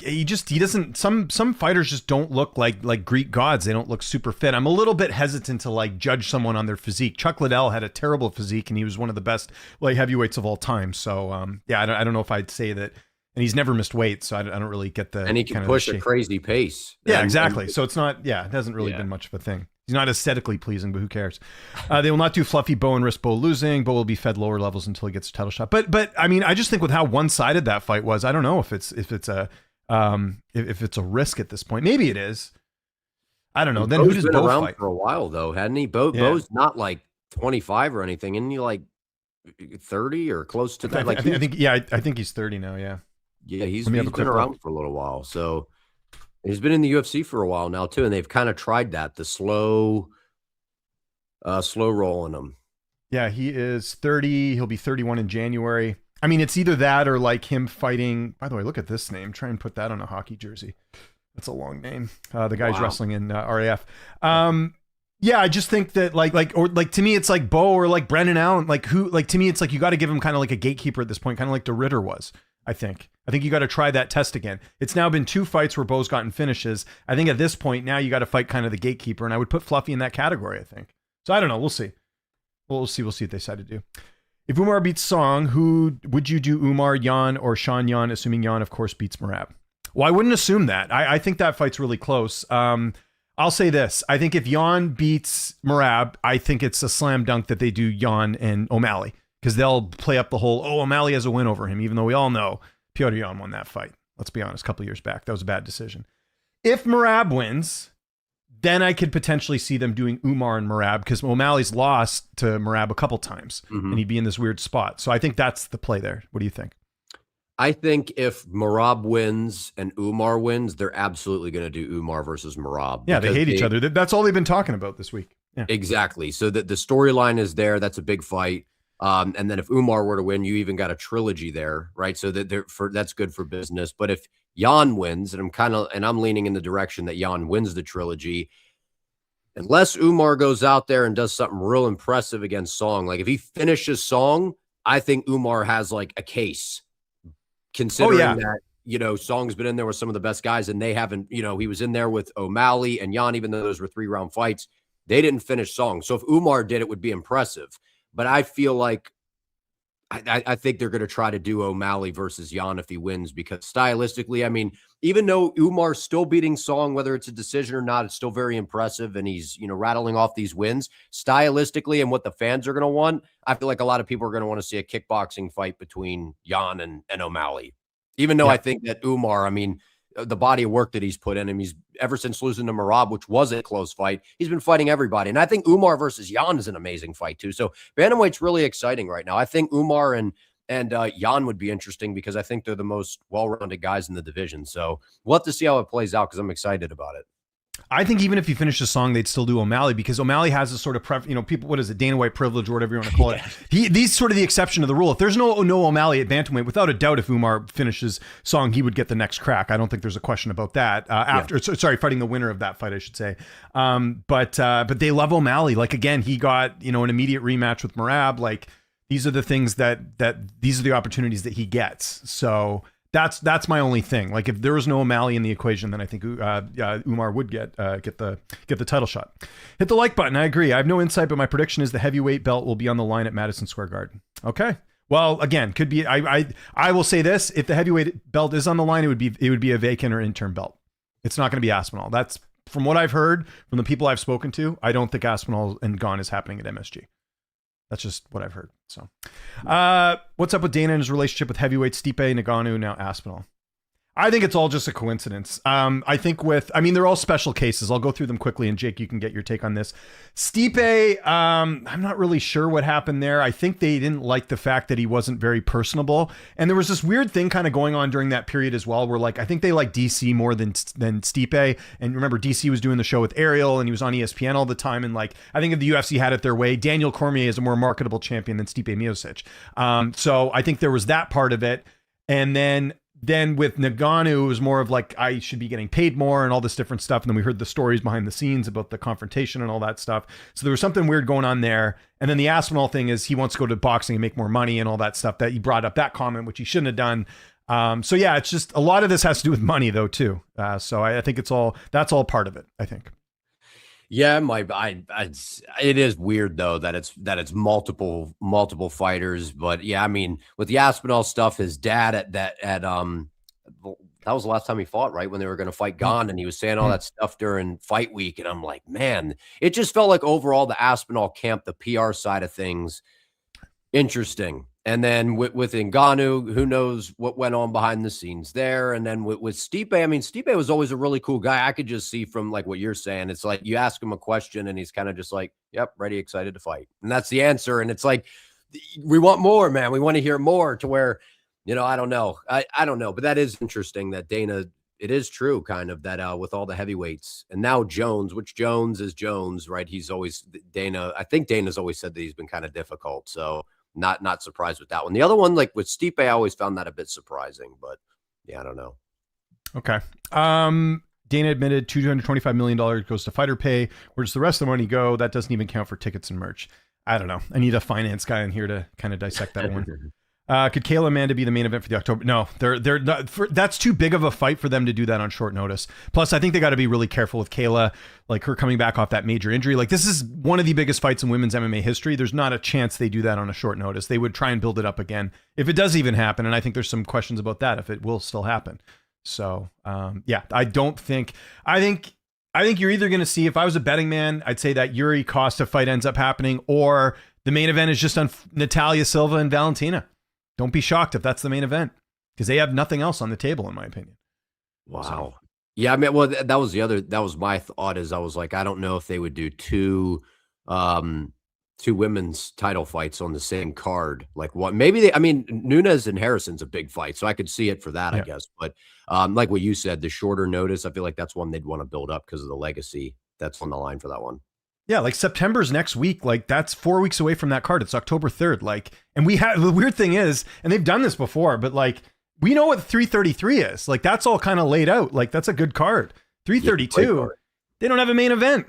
he doesn't, some fighters just don't look like Greek gods. They don't look super fit. I'm a little bit hesitant to like judge someone on their physique. Chuck Liddell had a terrible physique and he was one of the best light heavyweights of all time. So yeah, I don't know if I'd say that. And he's never missed weight, so I don't really get the... And he can push a crazy pace. Yeah, exactly. So it's not... Yeah, it hasn't really been much of a thing. He's not aesthetically pleasing, but who cares? They will not do Fluffy Bo and risk Bo losing. Bo will be fed lower levels until he gets a title shot. But I mean, I just think with how one-sided that fight was, I don't know if it's a risk at this point. Maybe it is. I don't know. Then who does Bo around fight? For a while though, hadn't he? Bo's not like 25 or anything. Isn't he like 30 or close to that? I think he's 30 now. Yeah. Yeah, he's been around for a little while. So he's been in the UFC for a while now too, and they've kind of tried the slow roll on him. Yeah, he is 30. He'll be 31 in January. I mean, it's either that or like him fighting. By the way, look at this name. Try and put that on a hockey jersey. That's a long name. The guy's wrestling in RAF. Yeah, I just think that like to me, it's like Bo or like Brendan Allen. To me, it's like you got to give him kind of like a gatekeeper at this point, kind of like the Ritter was. I think you got to try that test again. It's now been 2 fights where Bo's gotten finishes. I think at this point now you got to fight kind of the gatekeeper, and I would put Fluffy in that category. I think so. I don't know. We'll see. We'll see what they decide to do. If Umar beats Song, who would you do? Umar, Yan, or Sean Yan? Assuming Yan, of course, beats Merab. Well, I wouldn't assume that. I think that fight's really close. I'll say this. I think if Yan beats Merab, I think it's a slam dunk that they do Yan and O'Malley. because they'll play up the whole, oh, O'Malley has a win over him, even though we all know Petr Yan won that fight. Let's be honest, a couple years back. That was a bad decision. If Merab wins, then I could potentially see them doing Umar and Merab, because O'Malley's lost to Merab a couple times, and he'd be in this weird spot. So I think that's the play there. What do you think? I think if Merab wins and Umar wins, they're absolutely going to do Umar versus Merab. Yeah, they hate each other. That's all they've been talking about this week. Yeah. Exactly. So the storyline is there. That's a big fight. And then if Umar were to win, you even got a trilogy there, right? So that's good for business. But if Yan wins, and I'm leaning in the direction that Yan wins the trilogy, unless Umar goes out there and does something real impressive against Song, like if he finishes Song, I think Umar has like a case, considering that, Song's been in there with some of the best guys, and they haven't, he was in there with O'Malley and Yan, even though those were 3-round fights, they didn't finish Song. So if Umar did, it would be impressive. But I feel like I think they're going to try to do O'Malley versus Yan if he wins, because stylistically, I mean, even though Umar's still beating Song, whether it's a decision or not, it's still very impressive. And he's, rattling off these wins stylistically, and what the fans are going to want. I feel like a lot of people are going to want to see a kickboxing fight between Yan and O'Malley, even though I think that Umar, I mean, the body of work that he's put in him, he's ever since losing to Merab, which was a close fight, he's been fighting everybody. And I think Umar versus Yan is an amazing fight too. So bantamweight's really exciting right now. I think Umar and Yan would be interesting, because I think they're the most well-rounded guys in the division. So we'll have to see how it plays out, because I'm excited about it. I think even if he finished the Song, they'd still do O'Malley, because O'Malley has a sort of people, what is it, Dana White privilege or whatever you want to call it. He's sort of the exception to the rule. If there's no O'Malley at bantamweight, without a doubt, if Umar finishes Song, he would get the next crack. I don't think there's a question about that. Fighting the winner of that fight, I should say. But they love O'Malley. Like, again, he got an immediate rematch with Merab. Like, these are the things that these are the opportunities that he gets. So that's my only thing. Like, if there was no O'Malley in the equation, then I think Umar would get the title shot. Hit the like button. I agree. I have no insight, but my prediction is the heavyweight belt will be on the line at Madison Square Garden. Okay. Well, again, could be. I will say this: if the heavyweight belt is on the line, it would be a vacant or interim belt. It's not going to be Aspinall. That's from what I've heard from the people I've spoken to. I don't think Aspinall and Gane is happening at MSG. That's just what I've heard. So, what's up with Dana and his relationship with heavyweight Stipe, Ngannou, now Aspinall? I think it's all just a coincidence. I think they're all special cases. I'll go through them quickly, and Jake, you can get your take on this. Stipe, I'm not really sure what happened there. I think they didn't like the fact that he wasn't very personable. And there was this weird thing kind of going on during that period as well, where I think they like DC more than Stipe. And remember, DC was doing the show with Ariel, and he was on ESPN all the time. And I think if the UFC had it their way, Daniel Cormier is a more marketable champion than Stipe Miocic. So I think there was that part of it. And then with Ngannou, it was more of I should be getting paid more and all this different stuff. And then we heard the stories behind the scenes about the confrontation and all that stuff. So there was something weird going on there. And then the Aspinall thing is he wants to go to boxing and make more money and all that stuff, that he brought up that comment, which he shouldn't have done. So yeah, it's just a lot of this has to do with money though, too. So I think that's all part of it, I think. Yeah, it is weird though that it's multiple fighters, but yeah, I mean, with the Aspinall stuff, his dad that was the last time he fought, right, when they were going to fight Gane, and he was saying all that stuff during fight week, and I'm like, man, it just felt like overall the Aspinall camp, the PR side of things, interesting. And then with Ngannou, who knows what went on behind the scenes there. And then with Stipe, I mean, Stipe was always a really cool guy. I could just see from what you're saying. It's like you ask him a question and he's kind of just like, yep, ready, excited to fight. And that's the answer. And it's like, we want more, man. We want to hear more, to where, I don't know. I don't know. But that is interesting that Dana, it is true kind of that with all the heavyweights. And now Jones, which Jones is Jones, right? He's always I think Dana's always said that he's been kind of difficult. So not surprised with that one. The other one, like with Stipe, I always found that a bit surprising, but yeah, I don't know. Okay. Dana admitted $225 million goes to fighter pay. Where does the rest of the money go? That doesn't even count for tickets and merch. I don't know. I need a finance guy in here to kind of dissect that one. Could Kayla Amanda be the main event for the October? No, they're not. That's too big of a fight for them to do that on short notice. Plus, I think they got to be really careful with Kayla, like her coming back off that major injury. Like, this is one of the biggest fights in women's MMA history. There's not a chance they do that on a short notice. They would try and build it up again if it does even happen. And I think there's some questions about that, if it will still happen. So, yeah, I think you're either going to see, if I was a betting man, I'd say that Yuri Costa fight ends up happening, or the main event is just on Natalia Silva and Valentina. Don't be shocked if that's the main event, because they have nothing else on the table, in my opinion. Wow. So, yeah, I mean, well, that was my thought. Is I was like, I don't know if they would do two women's title fights on the same card. Like what? Maybe Nunes and Harrison's a big fight, so I could see it for that, I guess. But like what you said, the shorter notice, I feel like that's one they'd want to build up because of the legacy that's on the line for that one. Yeah, like September's next week. Like that's 4 weeks away from that card. It's October 3rd. Like, and we have, the weird thing is, and they've done this before, but like we know what 333 is. Like that's all kind of laid out. Like that's a good card. 332, they don't have a main event,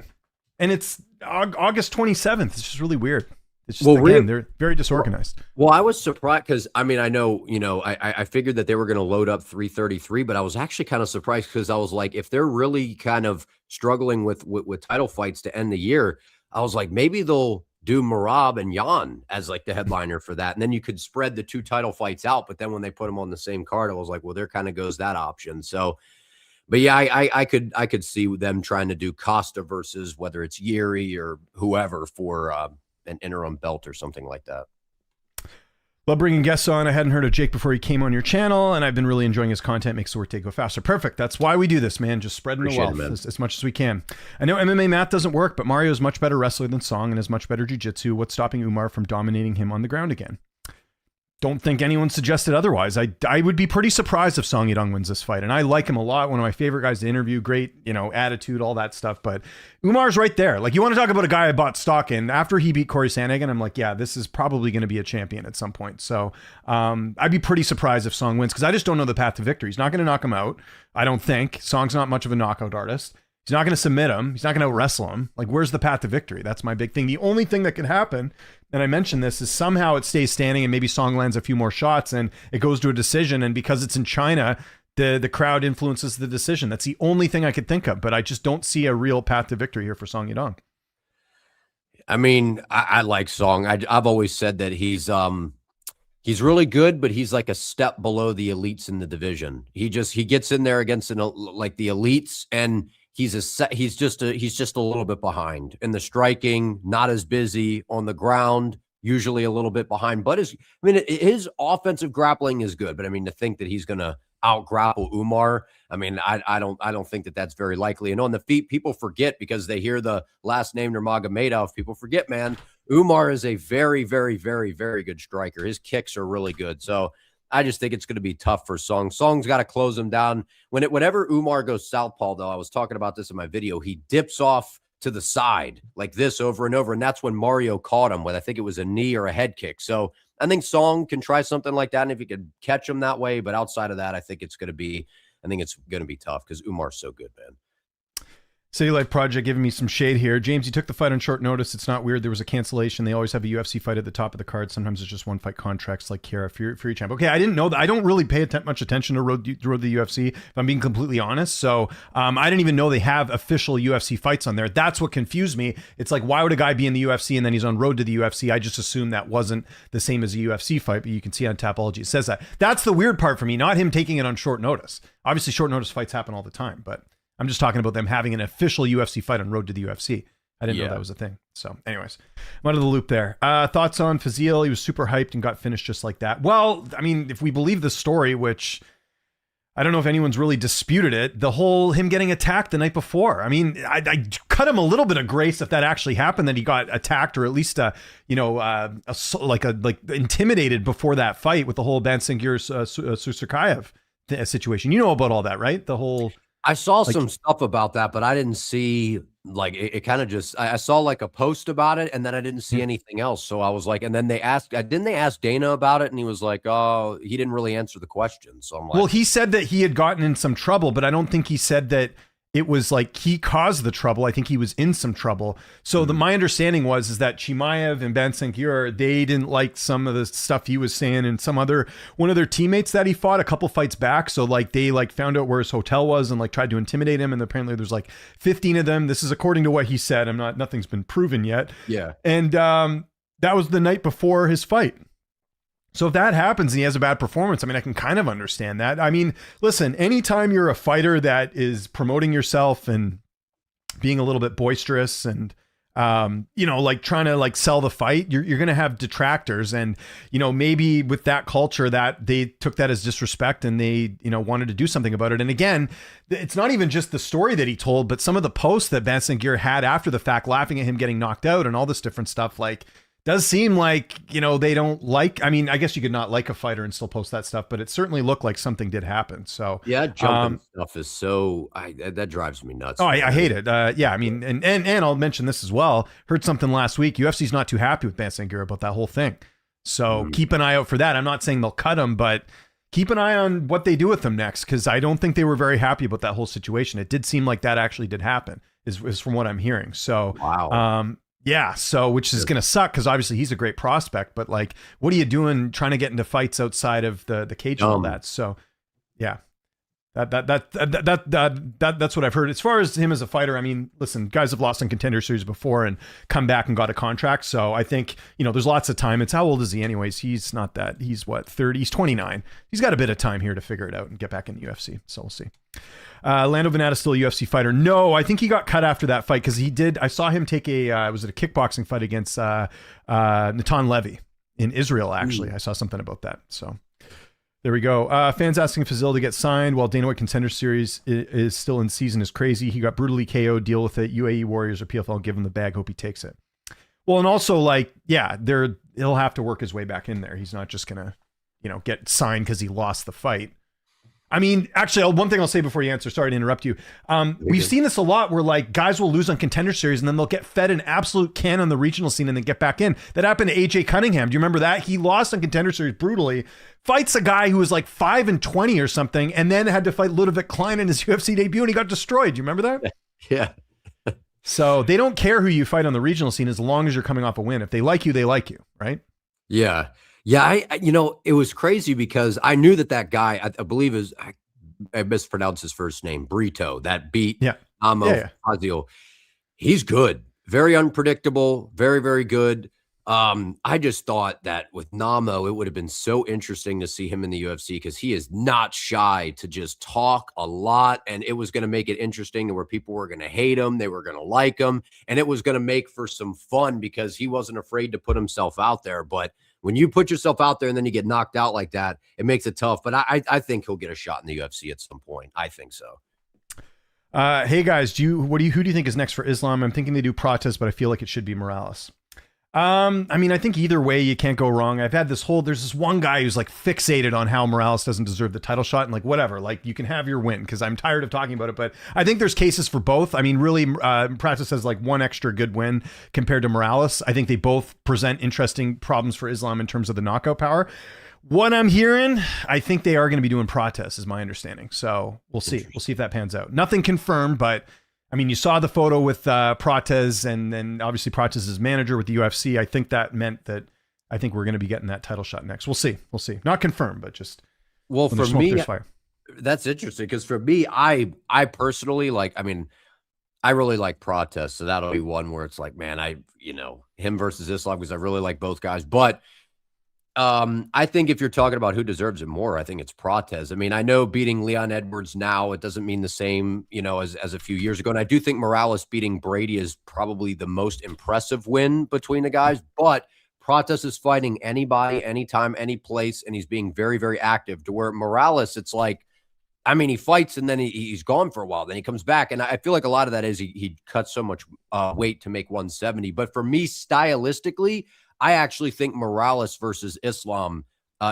and it's August 27th. It's just really weird. It's just, again, they're very disorganized. Well, I was surprised because, I mean, I know, I figured that they were going to load up 333, but I was actually kind of surprised because I was like, if they're really kind of struggling with title fights to end the year, I was like, maybe they'll do Merab and Jan as like the headliner for that. And then you could spread the two title fights out. But then when they put them on the same card, I was like, well, there kind of goes that option. So, but yeah, I could see them trying to do Costa versus whether it's Yuri or whoever for an interim belt or something like that. Love bringing guests on. I hadn't heard of Jake before he came on your channel, and I've been really enjoying his content. Makes the workday go faster. Perfect. That's why we do this, man. Just spreading the wealth as much as we can. I know MMA math doesn't work, but Mario is much better wrestler than Song and has much better jiu-jitsu. What's stopping Umar from dominating him on the ground again? Don't think anyone suggested otherwise. I would be pretty surprised if Song Yadong wins this fight. And I like him a lot. One of my favorite guys to interview. Great, attitude, all that stuff. But Umar's right there. Like, you want to talk about a guy I bought stock in. After he beat Corey Sandhagen, I'm like, yeah, this is probably going to be a champion at some point. So I'd be pretty surprised if Song wins, because I just don't know the path to victory. He's not going to knock him out, I don't think. Song's not much of a knockout artist. He's not going to submit him. He's not going to wrestle him. Like, where's the path to victory? That's my big thing. The only thing that could happen, and I mentioned this, is somehow it stays standing and maybe Song lands a few more shots and it goes to a decision. And because it's in China, the crowd influences the decision. That's the only thing I could think of. But I just don't see a real path to victory here for Song Yadong. I mean, I like Song. I've always said that he's really good, but he's like a step below the elites in the division. He gets in there against like the elites, and he's just a little bit behind in the striking, not as busy on the ground, usually a little bit behind. But his offensive grappling is good. But I mean, to think that he's going to out grapple Umar, I mean, I don't think that that's very likely. And on the feet, people forget because they hear the last name Nurmagomedov. People forget, man, Umar is a very, very, very, very good striker. His kicks are really good. So I just think it's going to be tough for Song. Song's got to close him down. Whenever Umar goes southpaw, though, I was talking about this in my video, he dips off to the side like this over and over, and that's when Mario caught him with, I think it was a knee or a head kick. So I think Song can try something like that, and if he could catch him that way, but outside of that, I think it's going to be tough because Umar's so good, man. City Life Project giving me some shade here. James, you took the fight on short notice. It's not weird. There was a cancellation. They always have a UFC fight at the top of the card. Sometimes it's just one fight contracts like Kara Fury champ. Okay, I didn't know that. I don't really pay much attention to Road to the UFC, if I'm being completely honest. So I didn't even know they have official UFC fights on there. That's what confused me. It's like, why would a guy be in the UFC and then he's on Road to the UFC? I just assumed that wasn't the same as a UFC fight, but you can see on Tapology it says that. That's the weird part for me, not him taking it on short notice. Obviously, short notice fights happen all the time, but I'm just talking about them having an official UFC fight on Road to the UFC. I didn't know that was a thing. So anyways, I'm out of the loop there. Thoughts on Fazil? He was super hyped and got finished just like that. Well, I mean, if we believe the story, which I don't know if anyone's really disputed it, the whole him getting attacked the night before. I mean, I cut him a little bit of grace if that actually happened, that he got attacked or at least intimidated before that fight with the whole Bansingir Surkayev situation. You know about all that, right? The whole... I saw some stuff about that, but I didn't see like it kind of just, I saw like a post about it and then I didn't see anything else. So I was like, and then didn't they ask Dana about it? And he was like, oh, he didn't really answer the question. So I'm like, well, he said that he had gotten in some trouble, but I don't think he said that it was like he caused the trouble. I think he was in some trouble. So my understanding is that Chimaev and Bansingir, they didn't like some of the stuff he was saying, and one of their teammates that he fought a couple fights back. So like they like found out where his hotel was and like tried to intimidate him. And apparently there's like 15 of them. This is according to what he said. Nothing's been proven yet. Yeah. And that was the night before his fight. So if that happens and he has a bad performance, I mean, I can kind of understand that. I mean, listen, anytime you're a fighter that is promoting yourself and being a little bit boisterous and like trying to like sell the fight, you're going to have detractors. And, maybe with that culture that they took that as disrespect and they, wanted to do something about it. And again, it's not even just the story that he told, but some of the posts that Bansangier had after the fact, laughing at him getting knocked out and all this different stuff, like, does seem like, they don't like, I mean, I guess you could not like a fighter and still post that stuff, but it certainly looked like something did happen. So yeah, jumping stuff is that drives me nuts. Oh, I hate it. Yeah, I mean, and I'll mention this as well. Heard something last week. UFC's not too happy with Bansangier about that whole thing. So keep an eye out for that. I'm not saying they'll cut him, but keep an eye on what they do with him next, because I don't think they were very happy about that whole situation. It did seem like that actually did happen, is from what I'm hearing. So, wow. Yeah, so which is going to suck because obviously he's a great prospect, but like, what are you doing trying to get into fights outside of the cage and all that? So, yeah, that's what I've heard. As far as him as a fighter, I mean, listen, guys have lost in Contender Series before and come back and got a contract. So I think there's lots of time. It's how old is he anyways? He's not that. He's what 30? He's 29. He's got a bit of time here to figure it out and get back in the UFC. So we'll see. Lando Venata still a UFC fighter? No, I think he got cut after that fight because I saw him take was it a kickboxing fight against Natan Levy in Israel, actually. I saw something about that. So there we go. Fans asking Fazil to get signed while Dana White Contender Series is still in season is crazy. He got brutally KO'd, deal with it. UAE Warriors or PFL give him the bag, hope he takes it. Well, and also like, yeah, he'll have to work his way back in there. He's not just going to, get signed because he lost the fight. I mean, actually, one thing I'll say before you answer, sorry to interrupt you. We've seen this a lot where like guys will lose on Contender Series and then they'll get fed an absolute can on the regional scene and then get back in. That happened to AJ Cunningham. Do you remember that? He lost on Contender Series brutally, fights a guy who was like 5-20 or something, and then had to fight Ludovic Klein in his UFC debut and he got destroyed. Do you remember that? Yeah. So they don't care who you fight on the regional scene as long as you're coming off a win. If they like you, right? Yeah. Yeah, it was crazy because I knew that guy, I believe I mispronounced his first name, Brito, that beat Amo Fazio. He's good. Very unpredictable. Very, very good. I just thought that with Namo, it would have been so interesting to see him in the UFC because he is not shy to just talk a lot, and it was going to make it interesting to where people were going to hate him, they were going to like him, and it was going to make for some fun because he wasn't afraid to put himself out there. But when you put yourself out there and then you get knocked out like that, it makes it tough. But I think he'll get a shot in the UFC at some point. I think so. Hey guys, who do you think is next for Islam? I'm thinking they do Prates, but I feel like it should be Morales. I mean, I think either way you can't go wrong. There's this one guy who's like fixated on how Morales doesn't deserve the title shot and like whatever, like you can have your win because I'm tired of talking about it, but I think there's cases for both. I mean, really, Prates has like one extra good win compared to Morales. I think they both present interesting problems for Islam in terms of the knockout power. What I'm hearing, I think they are going to be doing Prates is my understanding. So we'll see. We'll see if that pans out. Nothing confirmed, but I mean, you saw the photo with Prates and then obviously Prates' manager with the UFC. I think that meant that I think we're going to be getting that title shot next. We'll see. We'll see. Not confirmed, but just for me, that's interesting because for me, I personally like. I mean, I really like Prates, so that'll be one where it's like, man, him versus Islam because I really like both guys, but. I think if you're talking about who deserves it more, I think it's Prates. I mean, I know beating Leon Edwards now, it doesn't mean the same, as a few years ago. And I do think Morales beating Brady is probably the most impressive win between the guys. But Prates is fighting anybody, anytime, any place, and he's being very, very active. To where Morales, it's like, I mean, he fights and then he's gone for a while. Then he comes back. And I feel like a lot of that is he cuts so much weight to make 170. But for me, stylistically, I actually think Morales versus Islam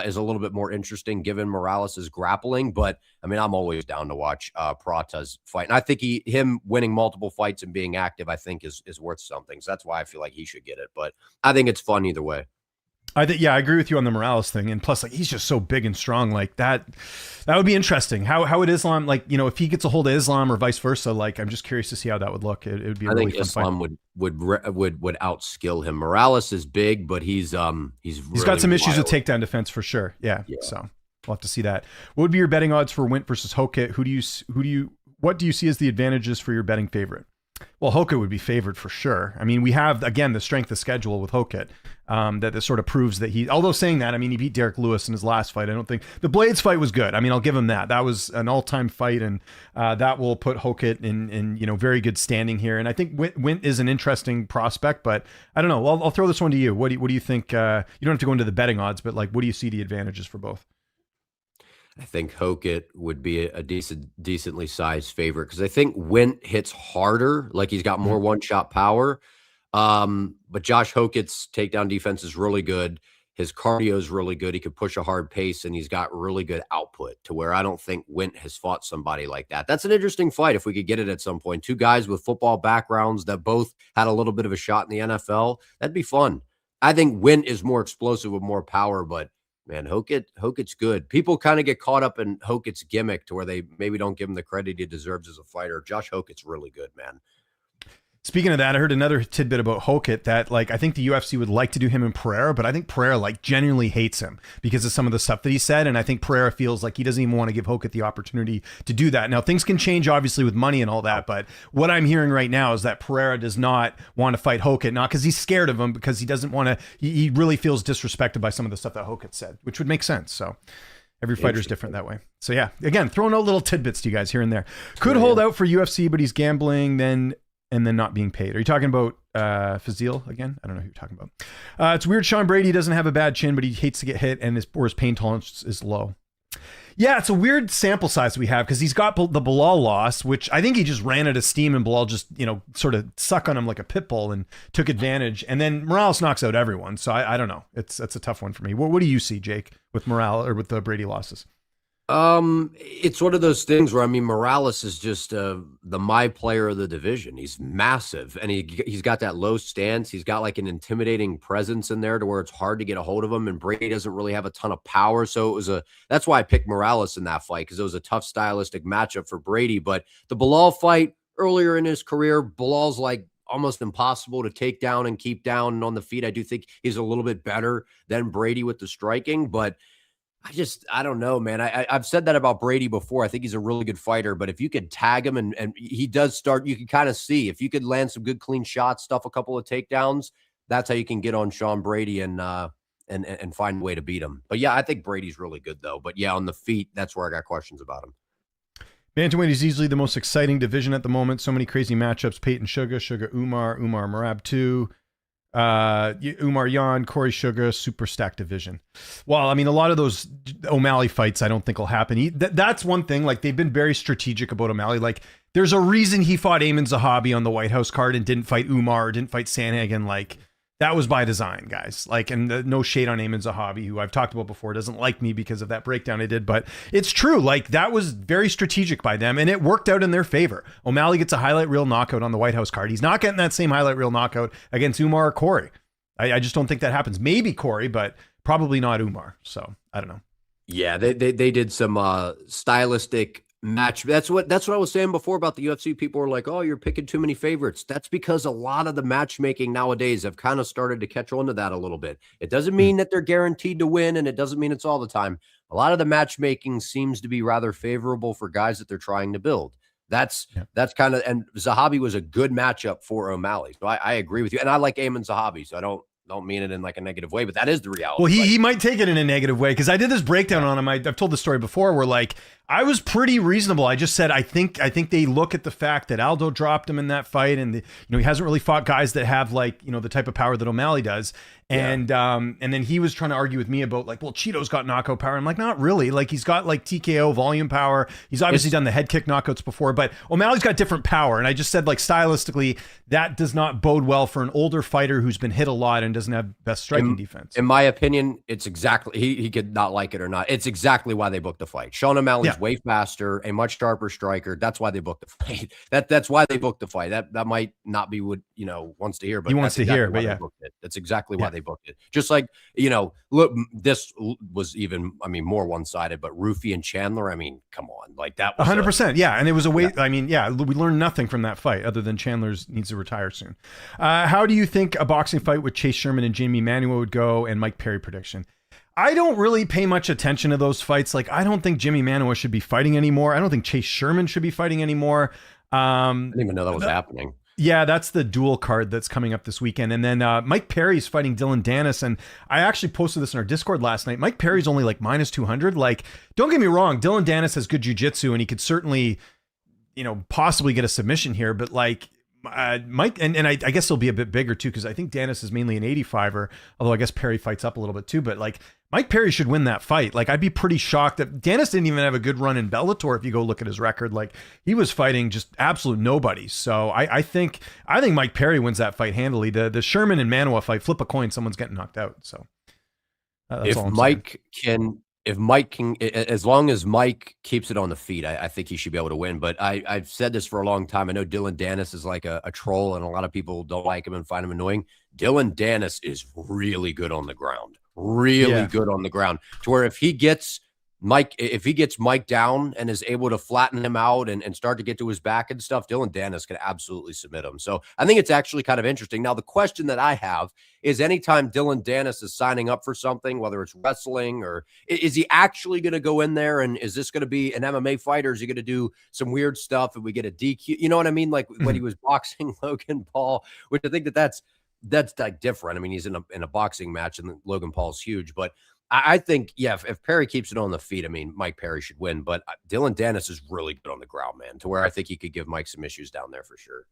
is a little bit more interesting given Morales' grappling. But, I mean, I'm always down to watch Prates fight. And I think him winning multiple fights and being active, I think, is worth something. So that's why I feel like he should get it. But I think it's fun either way. I agree with you on the Morales thing. And plus, like, he's just so big and strong. Like, that would be interesting. How would Islam, like, if he gets a hold of Islam or vice versa, like, I'm just curious to see how that would look. It would be a really fun Islam fight. would outskill him. Morales is big, but he's really got some issues wild. with takedown defense for sure. Yeah. So we'll have to see that. What would be your betting odds for Wint versus Hokit? What do you see as the advantages for your betting favorite? Well, Hokit would be favored for sure. I mean, we have, again, the strength of schedule with Hokit that sort of proves that although saying that, I mean, he beat Derek Lewis in his last fight. I don't think the Blades fight was good. I mean, I'll give him that. That was an all-time fight, and that will put Hokit in very good standing here. And I think Wint is an interesting prospect, but I don't know. I'll throw this one to you. What do you think? You don't have to go into the betting odds, but like, what do you see the advantages for both? I think Hokit would be a decently sized favorite because I think Wint hits harder, like he's got more one-shot power. But Josh Hokit's takedown defense is really good. His cardio is really good. He could push a hard pace, and he's got really good output to where I don't think Wint has fought somebody like that. That's an interesting fight if we could get it at some point. Two guys with football backgrounds that both had a little bit of a shot in the NFL. That'd be fun. I think Wint is more explosive with more power, but man, Hokit's good. People kind of get caught up in Hokit's gimmick to where they maybe don't give him the credit he deserves as a fighter. Josh Hokit's really good, man. Speaking of that, I heard another tidbit about Hokit that like I think the UFC would like to do him in Pereira, but I think Pereira like genuinely hates him because of some of the stuff that he said, and I think Pereira feels like he doesn't even want to give Hokit the opportunity to do that. Now things can change obviously with money and all that, but what I'm hearing right now is that Pereira does not want to fight Hokit, not because he's scared of him, because he doesn't want to. He really feels disrespected by some of the stuff that Hokit said, which would make sense. So. Every fighter's different that way. So yeah, again, throwing out little tidbits to you guys here and there. Could hold out for UFC, but he's gambling and then not being paid. Are you talking about Fazil again? I don't know who you're talking about. It's weird. Sean Brady doesn't have a bad chin, but he hates to get hit, and his pain tolerance is low. Yeah, it's a weird sample size we have because he's got the Bilal loss, which I think he just ran out of steam, and Bilal just sort of suck on him like a pit bull and took advantage. And then Morales knocks out everyone. So I don't know. That's a tough one for me. What do you see, Jake, with Morales or with the Brady losses? It's one of those things where, I mean, Morales is just the my player of the division. He's massive, and he's got that low stance. He's got like an intimidating presence in there to where it's hard to get a hold of him, and Brady doesn't really have a ton of power. So that's why I picked Morales in that fight, because it was a tough stylistic matchup for Brady. But the Bilal fight earlier in his career, Bilal's like almost impossible to take down and keep down and on the feet. I do think he's a little bit better than Brady with the striking, but I don't know, man. I've said that about Brady before. I think he's a really good fighter, but if you could tag him and he does start, you can kind of see if you could land some good clean shots, stuff a couple of takedowns, that's how you can get on Sean Brady and find a way to beat him. But yeah, I think Brady's really good though. But yeah, on the feet, that's where I got questions about him. Bantamweight is easily the most exciting division at the moment. So many crazy matchups. Peyton Sugar, Umar Marab 2. Umar Yan, Corey Sugar, super stacked division. Well, I mean, a lot of those O'Malley fights I don't think will happen. That's one thing. Like, they've been very strategic about O'Malley. Like, there's a reason he fought Ayman Zahabi on the White House card and didn't fight Umar or didn't fight Sandhagen. Like, that was by design, guys. Like, and no shade on Ayman Zahabi, who I've talked about before, doesn't like me because of that breakdown I did, but it's true. Like, that was very strategic by them, and it worked out in their favor. O'Malley gets a highlight reel knockout on the White House card. He's not getting that same highlight reel knockout against Umar or Corey. I just don't think that happens. Maybe Corey, but probably not Umar. So I don't know. Yeah, they did some stylistic match. That's what I was saying before about the UFC. People were like, "Oh, you're picking too many favorites." That's because a lot of the matchmaking nowadays have kind of started to catch on to that a little bit. It doesn't mean that they're guaranteed to win, and it doesn't mean it's all the time. A lot of the matchmaking seems to be rather favorable for guys that they're trying to build. That's kind of, and Zahabi was a good matchup for O'Malley. So I agree with you, and I like Ayman Zahabi, so I don't mean it in like a negative way, but that is the reality. Well, he might take it in a negative way, because I did this breakdown on him. I've told the story before where like I was pretty reasonable. I just said I think they look at the fact that Aldo dropped him in that fight, and he hasn't really fought guys that have like the type of power that O'Malley does. And then he was trying to argue with me about like, well, Cheeto's got knockout power. I'm like, not really. Like, he's got like TKO volume power. He's obviously done the head kick knockouts before, but O'Malley's got different power. And I just said, like, stylistically, that does not bode well for an older fighter who's been hit a lot and doesn't have best striking defense. In my opinion, it's exactly, he could not like it or not. It's exactly why they booked the fight. Sean O'Malley's way faster, a much sharper striker. That's why they booked the fight. That's why they booked the fight. That might not be what wants to hear, but he wants to hear. But yeah, that's exactly why they booked it. Just like look, this was even, I mean, more one-sided. But Rufy and Chandler, I mean, come on, like that was 100%. Yeah, and it was a way. I mean, yeah, we learned nothing from that fight other than Chandler's needs to retire soon. How do you think a boxing fight with Chase Sherman and Jamie Manuel would go? And Mike Perry prediction. I don't really pay much attention to those fights. Like, I don't think Jimmy Manuwa should be fighting anymore. I don't think Chase Sherman should be fighting anymore. I didn't even know that was happening. Yeah, that's the dual card that's coming up this weekend. And then Mike Perry's fighting Dylan Dennis. And I actually posted this in our Discord last night. Mike Perry's only like minus 200. Like, don't get me wrong, Dylan Dennis has good jiu-jitsu and he could certainly, possibly get a submission here. But like Mike, and I guess he'll be a bit bigger too, because I think Dennis is mainly an 85er, although I guess Perry fights up a little bit too. But like Mike Perry should win that fight. Like, I'd be pretty shocked that Dennis didn't even have a good run in Bellator. If you go look at his record, like he was fighting just absolute nobodies. So I think Mike Perry wins that fight handily. The Sherman and Manoa fight, flip a coin, someone's getting knocked out. So that's all I'm saying. If Mike can, as long as Mike keeps it on the feet, I think he should be able to win. But I've said this for a long time. I know Dylan Dennis is like a troll, and a lot of people don't like him and find him annoying. Dylan Dennis is really good on the ground. Really good on the ground, to where if he gets Mike down and is able to flatten him out and start to get to his back and stuff, Dylan Dennis can absolutely submit him. So I think it's actually kind of interesting. Now, the question that I have is, anytime Dylan Dennis is signing up for something, whether it's wrestling or is he actually going to go in there, and is this going to be an MMA fight, or is he going to do some weird stuff and we get a DQ? You know what I mean? Like when he was boxing Logan Paul, which I think that's like different. I mean, he's in a boxing match and Logan Paul's huge, but I think, if Perry keeps it on the feet, I mean, Mike Perry should win, but Dylan Dennis is really good on the ground, man, to where I think he could give Mike some issues down there for sure.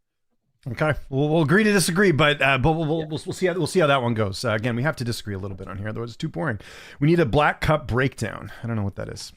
Okay, we'll agree to disagree, but we'll see how that one goes. Again, we have to disagree a little bit on here, otherwise it's too boring. We need a Black Cup breakdown. I don't know what that is.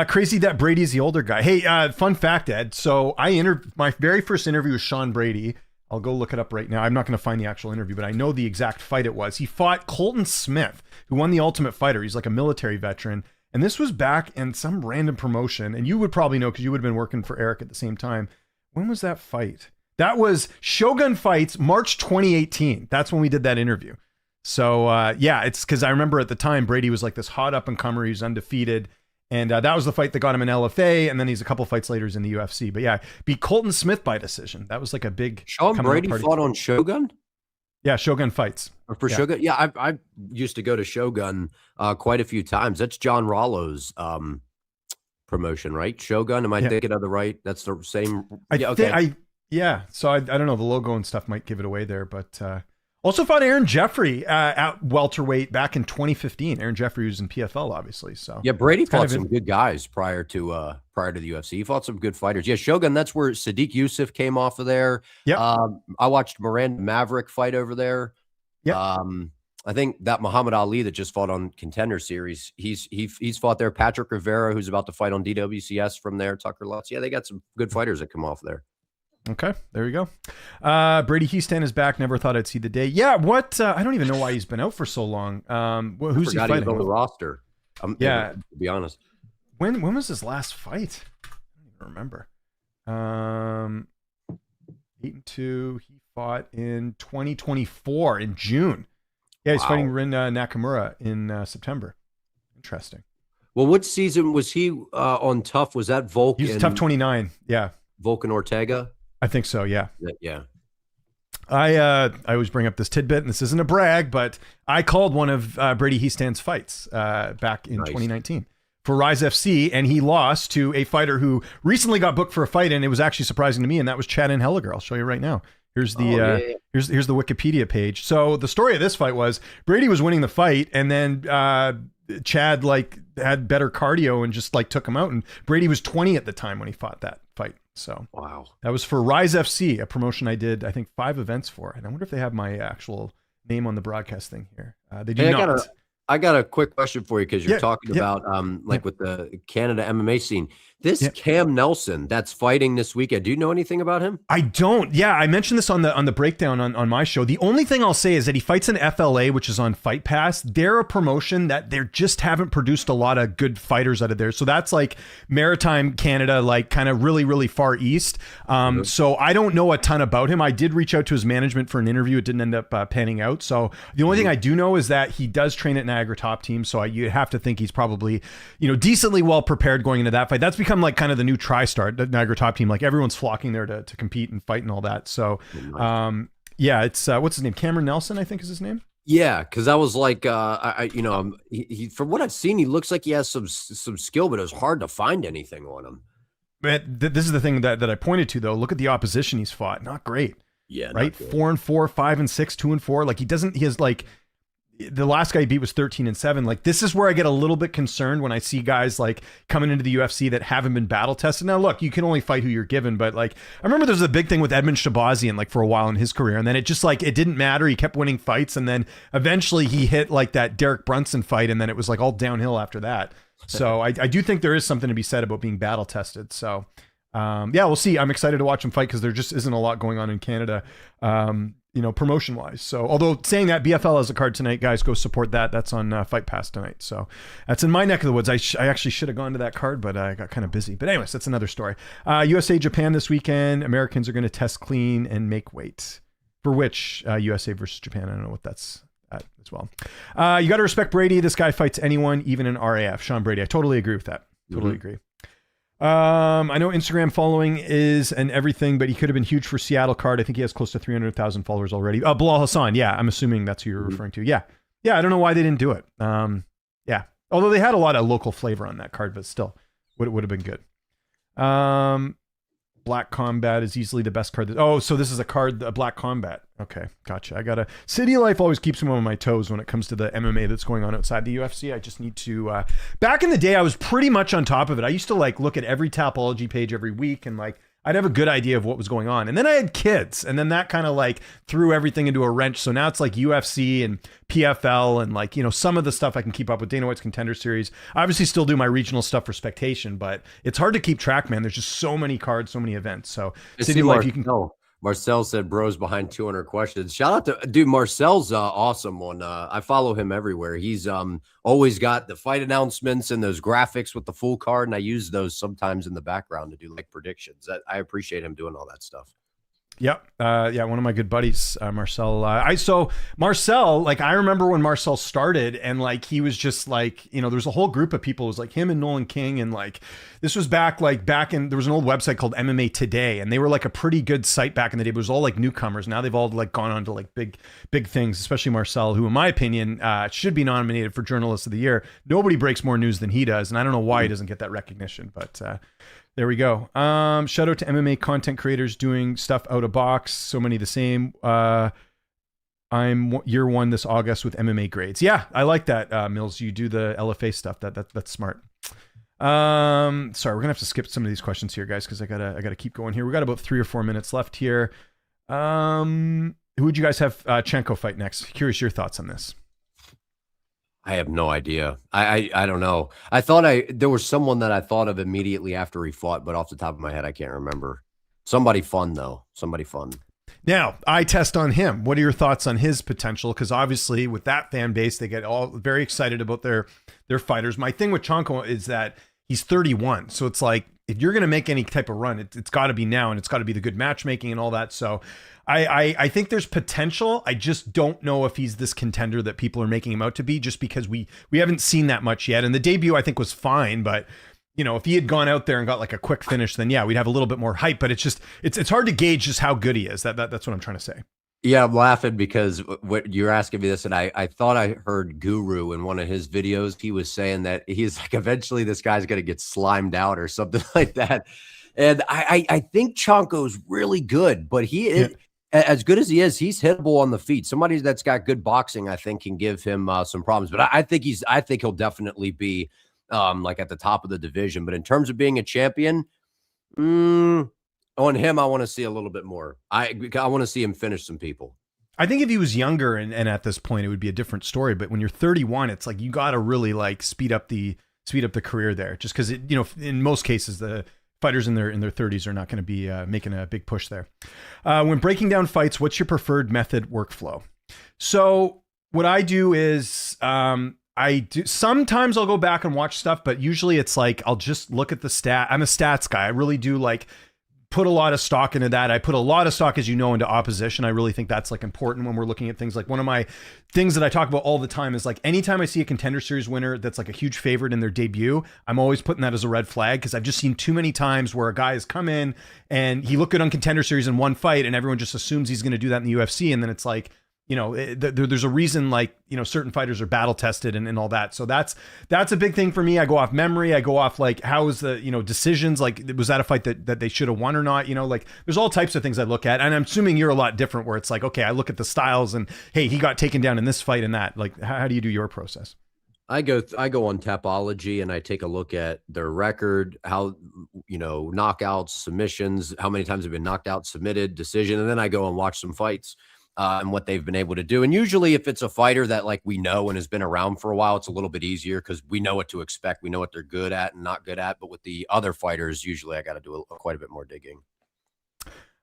Crazy that Brady's the older guy. Hey, fun fact, Ed. So my very first interview with Sean Brady. I'll go look it up right now. I'm not going to find the actual interview, but I know the exact fight it was. He fought Colton Smith, who won the Ultimate Fighter. He's like a military veteran. And this was back in some random promotion. And you would probably know because you would have been working for Eric at the same time. When was that fight? That was Shogun Fights, March 2018. That's when we did that interview. So, it's because I remember at the time, Brady was like this hot up-and-comer. He was undefeated. And that was the fight that got him an LFA, and then he's a couple fights later in the UFC. But beat Colton Smith by decision. That was like a big. Sean Brady fought on Shogun? Yeah, Shogun Fights. Shogun? Yeah, I used to go to Shogun quite a few times. That's John Rollo's promotion, right? Shogun, am I thinking of the right? That's the same. So I don't know. The logo and stuff might give it away there, but also fought Aaron Jeffrey at welterweight back in 2015. Aaron Jeffrey was in PFL, obviously. So Brady fought some good guys prior to the UFC. He fought some good fighters. Yeah, Shogun. That's where Sadiq Yusuf came off of there. Yeah, I watched Miranda Maverick fight over there. Yeah. I think that Muhammad Ali that just fought on Contender Series, he's fought there. Patrick Rivera, who's about to fight on DWCS from there. Tucker Lutz. Yeah, they got some good fighters that come off there. Okay, there you go. Brady Houston is back. Never thought I'd see the day. Yeah, what? I don't even know why he's been out for so long. Who's he fighting? He was on the roster. To be honest. When was his last fight? I don't even remember. 8-2. He fought in 2024 in June. Yeah, he's fighting Rin Nakamura in September. Interesting. Well, what season was he on Tough? Was that Volk? He was Tough 29. Yeah. Volk and Ortega? I think so, yeah. Yeah. I always bring up this tidbit, and this isn't a brag, but I called one of Brady Heastan's fights back in 2019 for Rise FC, and he lost to a fighter who recently got booked for a fight, and it was actually surprising to me, and that was Chad Henheliger. I'll show you right now. Here's the here's the Wikipedia page. So the story of this fight was Brady was winning the fight, and then Chad had better cardio and just took him out, and Brady was 20 at the time when he fought that fight. So that was for Rise FC, a promotion I did, I think, 5 events for. And I wonder if they have my actual name on the broadcast thing here. They do not. I got a quick question for you because you're talking about with the Canada MMA scene. This Cam Nelson that's fighting this weekend. Do you know anything about him? I don't. Yeah, I mentioned this on the breakdown on my show. The only thing I'll say is that he fights in FLA, which is on Fight Pass. They're a promotion that they just haven't produced a lot of good fighters out of there. So that's like Maritime Canada, kind of really, really far east. So I don't know a ton about him. I did reach out to his management for an interview. It didn't end up panning out. So the only thing I do know is that he does train at Niagara Top Team. So you have to think he's probably, decently well prepared going into that fight. That's become kind of the new TriStar, the Niagara Top Team. Everyone's flocking there to compete and fight and all that. So, it's what's his name? Cameron Nelson, I think is his name. Yeah, because I was he from what I've seen, he looks like he has some skill, but it was hard to find anything on him. But this is the thing that I pointed to, though. Look at the opposition he's fought. Not great. Yeah. Right. 4-4, 5-6, 2-4. Like he has like, the last guy he beat was 13-7. Like, this is where I get a little bit concerned when I see guys like coming into the UFC that haven't been battle tested. Now, look, you can only fight who you're given, but like, I remember there was a big thing with Edmund Shabazian, like for a while in his career. And then it just like, it didn't matter. He kept winning fights. And then eventually he hit like that Derek Brunson fight. And then it was like all downhill after that. So I do think there is something to be said about being battle tested. So yeah, we'll see. I'm excited to watch him fight because there just isn't a lot going on in Canada. Promotion wise. So although saying that, BFL has a card tonight, guys, go support that. That's on Fight Pass tonight. So that's in my neck of the woods. I actually should have gone to that card, but I got kind of busy. But anyways, that's another story. USA Japan this weekend. Americans are going to test clean and make weight. For which USA versus Japan? I don't know what that's at as well. You got to respect Brady. This guy fights anyone, even in RAF. Sean Brady. I totally agree with that. Totally agree. I know Instagram following is and everything, but he could have been huge for Seattle card. I think he has close to 300,000 followers already. Bilal Hassan. Yeah. I'm assuming that's who you're referring to. Yeah. Yeah. I don't know why they didn't do it. Yeah. Although they had a lot of local flavor on that card, but still would have been good. Black Combat is easily the best card. So this is a Black Combat. Okay, gotcha. City Life always keeps me on my toes when it comes to the MMA that's going on outside the UFC. I just need to, back in the day, I was pretty much on top of it. I used to like look at every Tapology page every week and like, I'd have a good idea of what was going on. And then I had kids, and then that kind of like threw everything into a wrench. So now it's like UFC and PFL and like, some of the stuff I can keep up with. Dana White's Contender Series. I obviously still do my regional stuff for Spectation, but it's hard to keep track, man. There's just so many cards, so many events. So City Life, you can go. Marcel said bros behind 200 questions. Shout out to dude. Marcel's awesome on I follow him everywhere. He's always got the fight announcements and those graphics with the full card, and I use those sometimes in the background to do like predictions. I appreciate him doing all that stuff. Yep. Yeah. One of my good buddies, Marcel. Marcel, like I remember when Marcel started and like, he was just like, there was a whole group of people. It was like him and Nolan King. And like, this was back in, there was an old website called MMA Today. And they were like a pretty good site back in the day, but it was all like newcomers. Now they've all like gone on to like big things, especially Marcel, who in my opinion, should be nominated for Journalist of the Year. Nobody breaks more news than he does. And I don't know why he doesn't get that recognition, but, there we go. Shout out to MMA content creators doing stuff out of box. So many the same. I'm year one this August with MMA grades. Yeah, I like that, Mills. You do the LFA stuff. That's smart. Sorry, we're gonna have to skip some of these questions here, guys, because I gotta keep going here. We got about 3 or 4 minutes left here. Who would you guys have Chenko fight next? Curious your thoughts on this. I have no idea. I don't know. I thought there was someone that I thought of immediately after he fought, but off the top of my head, I can't remember. Somebody fun though. Somebody fun. Now, I test on him. What are your thoughts on his potential? Because obviously, with that fan base, they get all very excited about their fighters. My thing with Chenko is that he's 31, so it's like if you're going to make any type of run, it's got to be now, and it's got to be the good matchmaking and all that. So I think there's potential. I just don't know if he's this contender that people are making him out to be, just because we haven't seen that much yet. And the debut I think was fine, but if he had gone out there and got like a quick finish, then yeah, we'd have a little bit more hype. But it's hard to gauge just how good he is. That's what I'm trying to say. Yeah, I'm laughing because what you're asking me this, and I thought I heard Guru in one of his videos. He was saying that he's like, eventually this guy's going to get slimed out or something like that. And I think Chenko's really good, but he is. As good as he is, he's hittable on the feet. Somebody that's got good boxing, I think, can give him some problems. But I think he'll definitely be like at the top of the division. But in terms of being a champion, on him, I want to see a little bit more. I want to see him finish some people. I think if he was younger and at this point, it would be a different story. But when you're 31, it's like you got to really like speed up the career there, just because in most cases the fighters in their 30s are not going to be making a big push there. When breaking down fights, what's your preferred method workflow? So what I do is sometimes I'll go back and watch stuff, but usually it's like I'll just look at the stat. I'm a stats guy. I really do like put a lot of stock into that. I put a lot of stock, as you know, into opposition. I really think that's like important when we're looking at things. Like one of my things that I talk about all the time is like anytime I see a Contender Series winner that's like a huge favorite in their debut, I'm always putting that as a red flag, because I've just seen too many times where a guy has come in and he looked good on Contender Series in one fight and everyone just assumes he's going to do that in the UFC. And then it's like, there's a reason, like, certain fighters are battle tested and all that. So that's a big thing for me. I go off memory. I go off like, how is the, decisions, like, was that a fight that they should have won or not? Like, there's all types of things I look at, and I'm assuming you're a lot different, where it's like, okay, I look at the styles and, hey, he got taken down in this fight and that. Like, how do you do your process? I go on Tapology, and I take a look at their record, how, knockouts, submissions, how many times they've been knocked out, submitted, decision. And then I go and watch some fights and what they've been able to do. And usually if it's a fighter that, like, we know and has been around for a while, it's a little bit easier because we know what to expect. We know what they're good at and not good at. But with the other fighters, usually I got to do quite a bit more digging.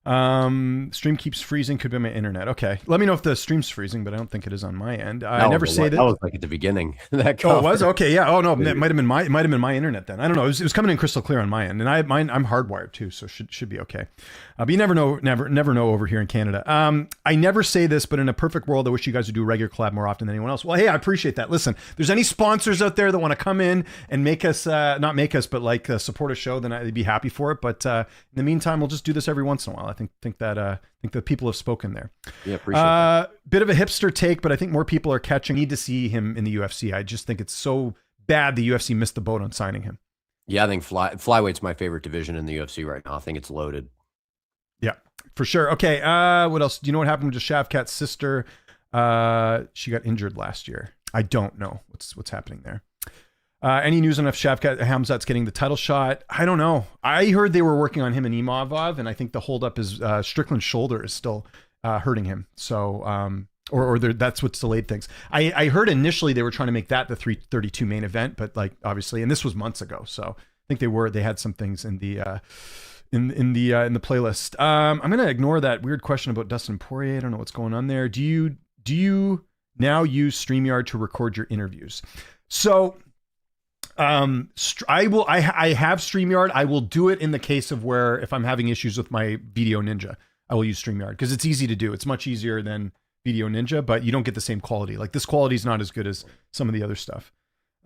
Stream keeps freezing. Could be my internet. Okay, let me know if the stream's freezing, but I don't think it is on my end. I never say that. That was like at the beginning. It was okay. Yeah. Oh no, it might have been my internet then. I don't know. It was coming in crystal clear on my end, and I'm hardwired too, so should be okay. But you never know, never know over here in Canada. I never say this, but in a perfect world, I wish you guys would do a regular collab more often than anyone else. Well, hey, I appreciate that. Listen, if there's any sponsors out there that want to come in and make us, not make us, but like support a show, then I'd be happy for it. But in the meantime, we'll just do this every once in a while. I think the people have spoken there. Yeah, appreciate that. Bit of a hipster take, but I think more people are catching. Need to see him in the UFC. I just think it's so bad the UFC missed the boat on signing him. Yeah, I think flyweight's my favorite division in the UFC right now. I think it's loaded. Yeah, for sure. Okay, what else? Do you know what happened to Shavkat's sister? She got injured last year. I don't know what's happening there. Any news on if Shavkat Hamzat's getting the title shot? I don't know. I heard they were working on him and Imavov, and I think the holdup is Strickland's shoulder is still hurting him. So, or that's what's delayed things. I heard initially they were trying to make that the 332 main event, but like obviously, and this was months ago. So I think they had some things in the in the playlist. I'm gonna ignore that weird question about Dustin Poirier. I don't know what's going on there. Do you now use StreamYard to record your interviews? So. I have StreamYard. I will do it in the case of where if I'm having issues with my Video Ninja, I will use StreamYard because it's easy to do. It's much easier than Video Ninja, but you don't get the same quality. Like this quality is not as good as some of the other stuff.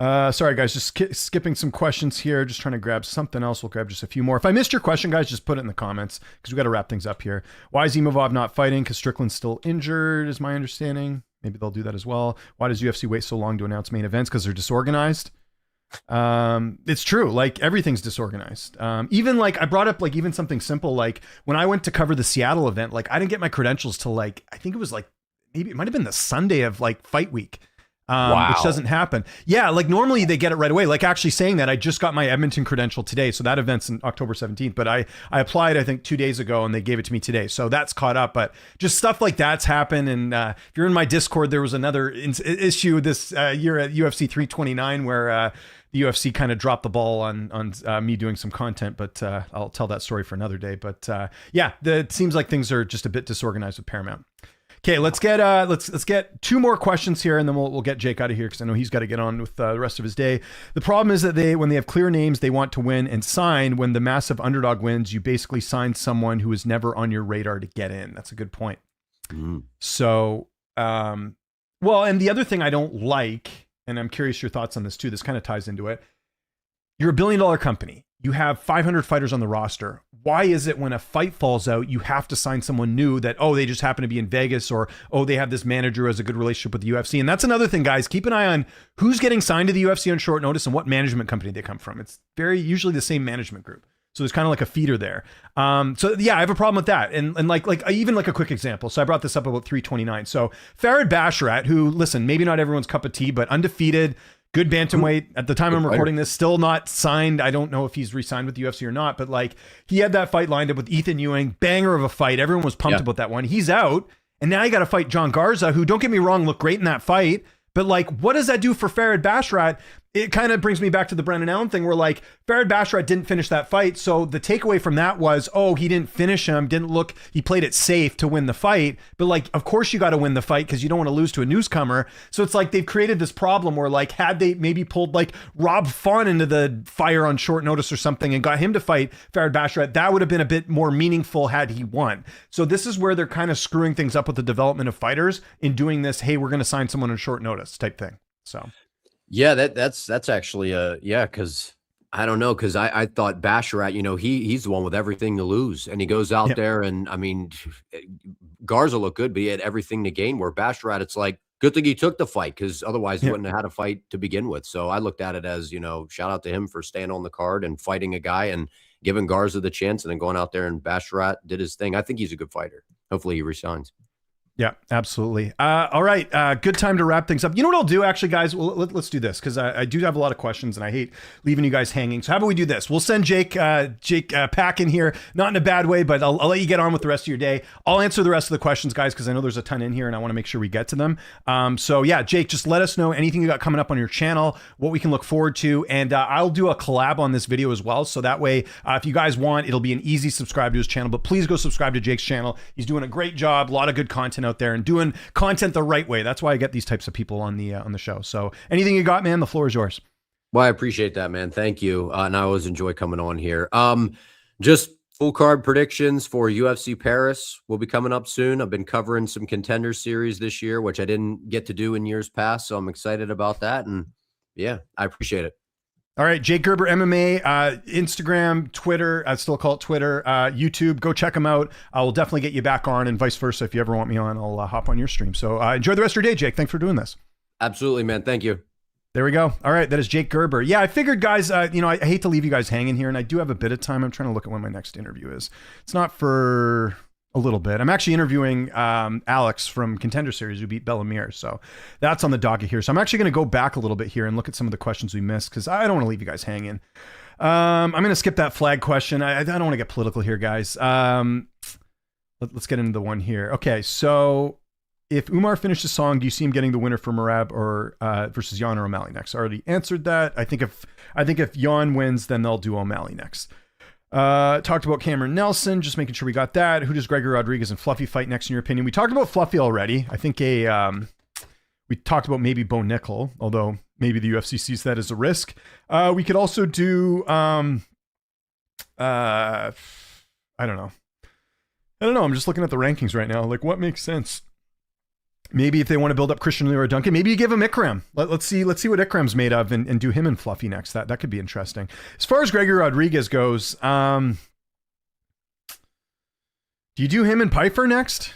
Sorry guys, just skipping some questions here. Just trying to grab something else. We'll grab just a few more. If I missed your question, guys, just put it in the comments because we got to wrap things up here. Why is Imavov not fighting? Because Strickland's still injured, is my understanding. Maybe they'll do that as well. Why does UFC wait so long to announce main events? Because they're disorganized. It's true. Like everything's disorganized. Even like I brought up like even something simple, like when I went to cover the Seattle event, like I didn't get my credentials till like, I think it was like, maybe it might've been the Sunday of like fight week. Wow. Which doesn't happen. Yeah. Like normally they get it right away. Like actually saying that I just got my Edmonton credential today. So that event's in October 17th, but I applied, I think 2 days ago and they gave it to me today. So that's caught up, but just stuff like that's happened. And, if you're in my Discord, there was another issue this year at UFC 329 where, the UFC kind of dropped the ball on me doing some content, but I'll tell that story for another day. But yeah, it seems like things are just a bit disorganized with Paramount. Okay, let's get let's get two more questions here, and then we'll get Jake out of here because I know he's got to get on with the rest of his day. The problem is that when they have clear names they want to win and sign, when the massive underdog wins, you basically sign someone who is never on your radar to get in. That's a good point. So, well, and the other thing I don't like, and I'm curious your thoughts on this too, this kind of ties into it. You're a $1 billion company. You have 500 fighters on the roster. Why is it when a fight falls out, you have to sign someone new that, oh, they just happen to be in Vegas, or, oh, they have this manager who has a good relationship with the UFC? And that's another thing, guys. Keep an eye on who's getting signed to the UFC on short notice and what management company they come from. It's very usually the same management group. So there's kind of like a feeder there. So yeah, I have a problem with that. And like even like a quick example. So I brought this up about 329. So Farid Basharat, who, listen, maybe not everyone's cup of tea, but undefeated, good bantamweight. At the time I'm recording this, still not signed. I don't know if he's re-signed with the UFC or not, but like he had that fight lined up with Ethan Ewing, banger of a fight. Everyone was pumped about that one. He's out. And now you got to fight John Garza, who, don't get me wrong, looked great in that fight. But like, what does that do for Farid Basharat? It kind of brings me back to the Brendan Allen thing where like Farid Basharat didn't finish that fight. So the takeaway from that was, oh, he didn't finish him, he played it safe to win the fight. But like, of course you got to win the fight because you don't want to lose to a newcomer. So it's like they've created this problem where like, had they maybe pulled like Rob Font into the fire on short notice or something and got him to fight Farid Basharat, that would have been a bit more meaningful had he won. So this is where they're kind of screwing things up with the development of fighters in doing this, hey, we're going to sign someone on short notice type thing. So. Yeah, that's actually because I don't know, because I thought Basharat, he's the one with everything to lose, and he goes out there and I mean, Garza looked good, but he had everything to gain. Where Basharat, it's like, good thing he took the fight, because otherwise he wouldn't have had a fight to begin with. So I looked at it as, shout out to him for staying on the card and fighting a guy and giving Garza the chance, and then going out there, and Basharat did his thing. I think he's a good fighter. Hopefully he resigns. Yeah, absolutely. All right. Good time to wrap things up. You know what I'll do, actually, guys? Well, let's do this, because I do have a lot of questions and I hate leaving you guys hanging. So how about we do this? We'll send Jake Pack in here, not in a bad way, but I'll let you get on with the rest of your day. I'll answer the rest of the questions, guys, because I know there's a ton in here and I want to make sure we get to them. So yeah, Jake, just let us know anything you got coming up on your channel, what we can look forward to. And I'll do a collab on this video as well. So that way, if you guys want, it'll be an easy subscribe to his channel, but please go subscribe to Jake's channel. He's doing a great job, a lot of good content out there, and doing content the right way. That's why I get these types of people on the show. So anything you got, man, the floor is yours. Well, I appreciate that, man. Thank you. And I always enjoy coming on here. Just full card predictions for UFC Paris will be coming up soon. I've been covering some Contender Series this year, which I didn't get to do in years past. So I'm excited about that. And yeah, I appreciate it. All right, Jake Gerber MMA, Instagram, Twitter, I still call it Twitter, YouTube. Go check them out. I will definitely get you back on, and vice versa. If you ever want me on, I'll hop on your stream. So enjoy the rest of your day, Jake. Thanks for doing this. Absolutely, man. Thank you. There we go. All right, that is Jake Gerber. Yeah, I figured, guys, I hate to leave you guys hanging here, and I do have a bit of time. I'm trying to look at when my next interview is. It's not for a little bit. I'm actually interviewing Alex from Contender Series, who beat Bellamir. So that's on the docket here. So I'm actually going to go back a little bit here and look at some of the questions we missed, because I don't want to leave you guys hanging. I'm going to skip that flag question. I don't want to get political here, guys. Let's get into the one here. Okay, so if Umar finished the song, do you see him getting the winner for Merab or versus Jan or O'Malley next? I already answered that. I think if Jan wins, then they'll do O'Malley next. Talked about Cameron Nelson, just making sure we got that. Who does Gregory Rodriguez and Fluffy fight next in your opinion? We talked about Fluffy already. I think we talked about maybe Bo Nickel, although maybe the UFC sees that as a risk. We could also do I don't know. I'm just looking at the rankings right now. Like, what makes sense? Maybe if they want to build up Christian Leroy Duncan, maybe you give him Ikram. Let's see what Ikram's made of, and do him and Fluffy next. That could be interesting. As far as Gregory Rodriguez goes, do you do him and Piper next?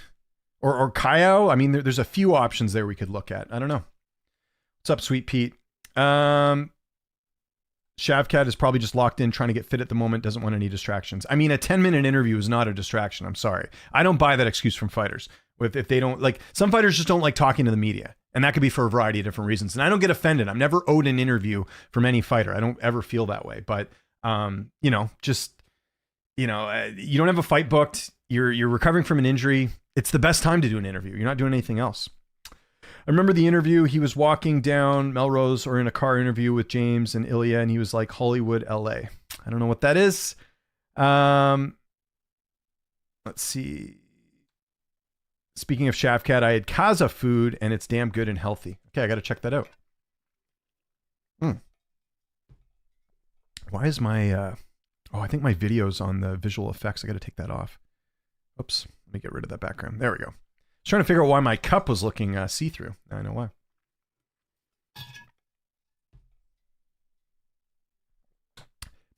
Or Kaio? I mean, there's a few options there we could look at. I don't know. What's up, Sweet Pete? Shavkat is probably just locked in, trying to get fit at the moment, doesn't want any distractions. I mean, a 10-minute interview is not a distraction. I'm sorry. I don't buy that excuse from fighters. If they don't like, some fighters just don't like talking to the media, and that could be for a variety of different reasons. And I don't get offended. I'm never owed an interview from any fighter. I don't ever feel that way. But you don't have a fight booked. You're recovering from an injury. It's the best time to do an interview. You're not doing anything else. I remember the interview. He was walking down Melrose or in a car interview with James and Ilya, and he was like, Hollywood, LA. I don't know what that is. Let's see. Speaking of Shavkat, I had Kaza food, and it's damn good and healthy. Okay, I got to check that out. Why is my... I think my video's on the visual effects. I got to take that off. Oops. Let me get rid of that background. There we go. I was trying to figure out why my cup was looking see-through. Now I know why.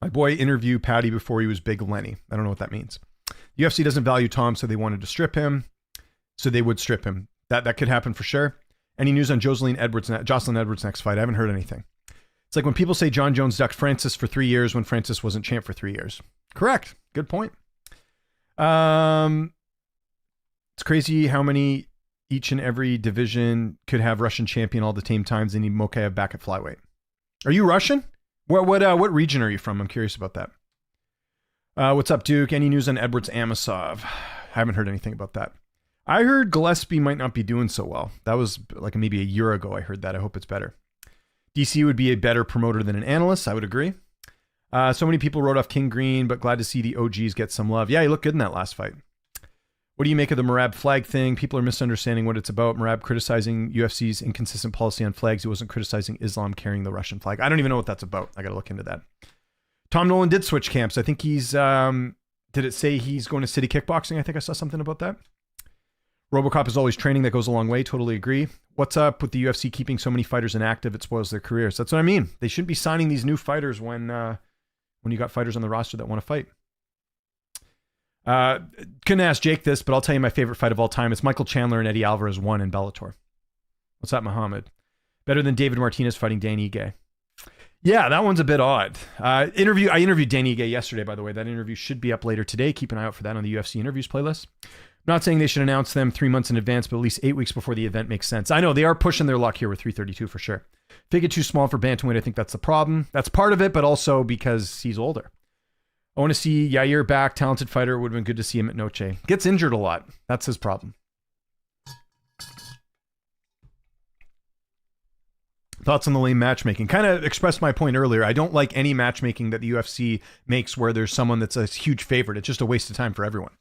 My boy interviewed Patty before he was Big Lenny. I don't know what that means. UFC doesn't value Tom, so they wanted to strip him. So they would strip him. That could happen for sure. Any news on Jocelyn Edwards' next fight? I haven't heard anything. It's like when people say John Jones ducked Francis for 3 years when Francis wasn't champ for 3 years. Correct. Good point. It's crazy how many each and every division could have Russian champion all the same times and need Mokaev back at flyweight. Are you Russian? What region are you from? I'm curious about that. What's up, Duke? Any news on Edwards Amasov? I haven't heard anything about that. I heard Gillespie might not be doing so well. That was like maybe a year ago I heard that. I hope it's better. DC would be a better promoter than an analyst. I would agree. So many people wrote off King Green, but glad to see the OGs get some love. Yeah, he looked good in that last fight. What do you make of the Merab flag thing? People are misunderstanding what it's about. Merab criticizing UFC's inconsistent policy on flags. He wasn't criticizing Islam carrying the Russian flag. I don't even know what that's about. I got to look into that. Tom Nolan did switch camps. I think he's... did it say he's going to City Kickboxing? I think I saw something about that. RoboCop is always training. That goes a long way. Totally agree. What's up with the UFC keeping so many fighters inactive? It spoils their careers. That's what I mean. They shouldn't be signing these new fighters when you got fighters on the roster that want to fight. Couldn't ask Jake this, but I'll tell you my favorite fight of all time. It's Michael Chandler and Eddie Alvarez 1 in Bellator. What's that, Muhammad? Better than David Martinez fighting Dan Ige. Yeah, that one's a bit odd. I interviewed Dan Ige yesterday, by the way. That interview should be up later today. Keep an eye out for that on the UFC interviews playlist. I'm not saying they should announce them 3 months in advance, but at least 8 weeks before the event makes sense. I know they are pushing their luck here with 332 for sure. If they get too small for bantamweight, I think that's the problem. That's part of it, but also because he's older. I want to see Yair back, talented fighter. It would have been good to see him at Noche. Gets injured a lot. That's his problem. Thoughts on the lame matchmaking? Kind of expressed my point earlier. I don't like any matchmaking that the UFC makes where there's someone that's a huge favorite. It's just a waste of time for everyone.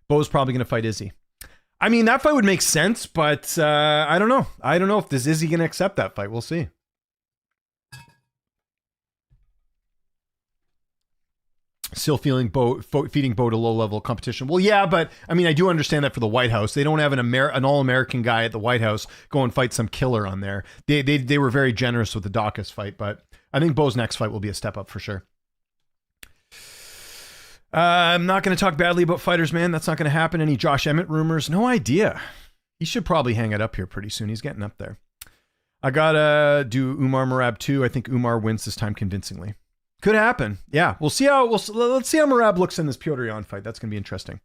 Bo's probably going to fight Izzy. I mean, that fight would make sense, but I don't know. I don't know if this Izzy going to accept that fight. We'll see. Still feeding Bo to low-level competition. Well, yeah, but I mean, I do understand that for the White House. They don't have an all-American guy at the White House go and fight some killer on there. They were very generous with the Dawkins fight, but I think Bo's next fight will be a step up for sure. I'm not going to talk badly about fighters, man. That's not going to happen. Any Josh Emmett rumors? No idea. He should probably hang it up here pretty soon. He's getting up there. I got to do Umar Merab too. I think Umar wins this time convincingly. Could happen. Yeah. Let's see how Merab looks in this Piotr Jan fight. That's going to be interesting.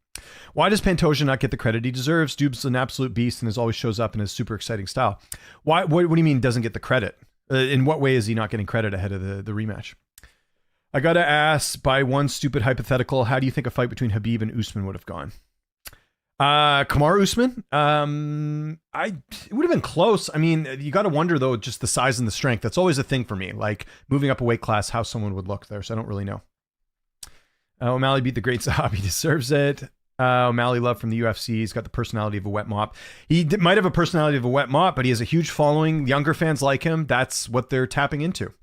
Why does Pantoja not get the credit he deserves? Dube's an absolute beast and always shows up in his super exciting style. What do you mean doesn't get the credit? In what way is he not getting credit ahead of the rematch? I got to ask, by one stupid hypothetical, how do you think a fight between Khabib and Usman would have gone? Kamaru Usman? It would have been close. I mean, you got to wonder though, just the size and the strength. That's always a thing for me. Like moving up a weight class, how someone would look there. So I don't really know. O'Malley beat the great Saab. He deserves it. O'Malley love from the UFC. He's got the personality of a wet mop. He might have a personality of a wet mop, but he has a huge following. Younger fans like him. That's what they're tapping into.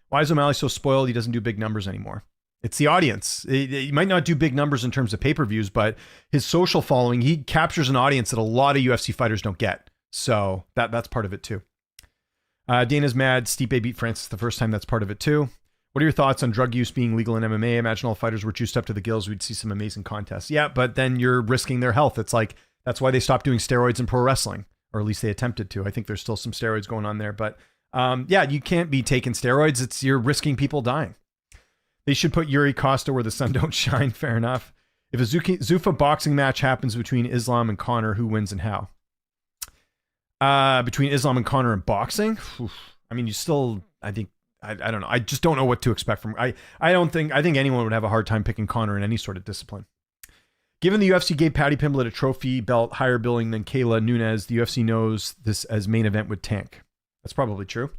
Why is O'Malley so spoiled? He doesn't do big numbers anymore. It's the audience. He might not do big numbers in terms of pay-per-views, but his social following, he captures an audience that a lot of UFC fighters don't get. So that's part of it too. Dana's mad. Stipe beat Francis the first time. That's part of it too. What are your thoughts on drug use being legal in MMA? Imagine all fighters were juiced up to the gills. We'd see some amazing contests. Yeah, but then you're risking their health. It's like, that's why they stopped doing steroids in pro wrestling, or at least they attempted to. I think there's still some steroids going on there, but yeah, you can't be taking steroids. You're risking people dying. They should put Yuri Costa where the sun don't shine. Fair enough. If a Zuffa boxing match happens between Islam and Conor, who wins and how? Between Islam and Conor in boxing? I mean, you still, I think, I don't know. I just don't know what to expect from, I think anyone would have a hard time picking Conor in any sort of discipline. Given the UFC gave Paddy Pimblett a trophy belt higher billing than Kayla Nunes, the UFC knows this as main event would tank. That's probably true.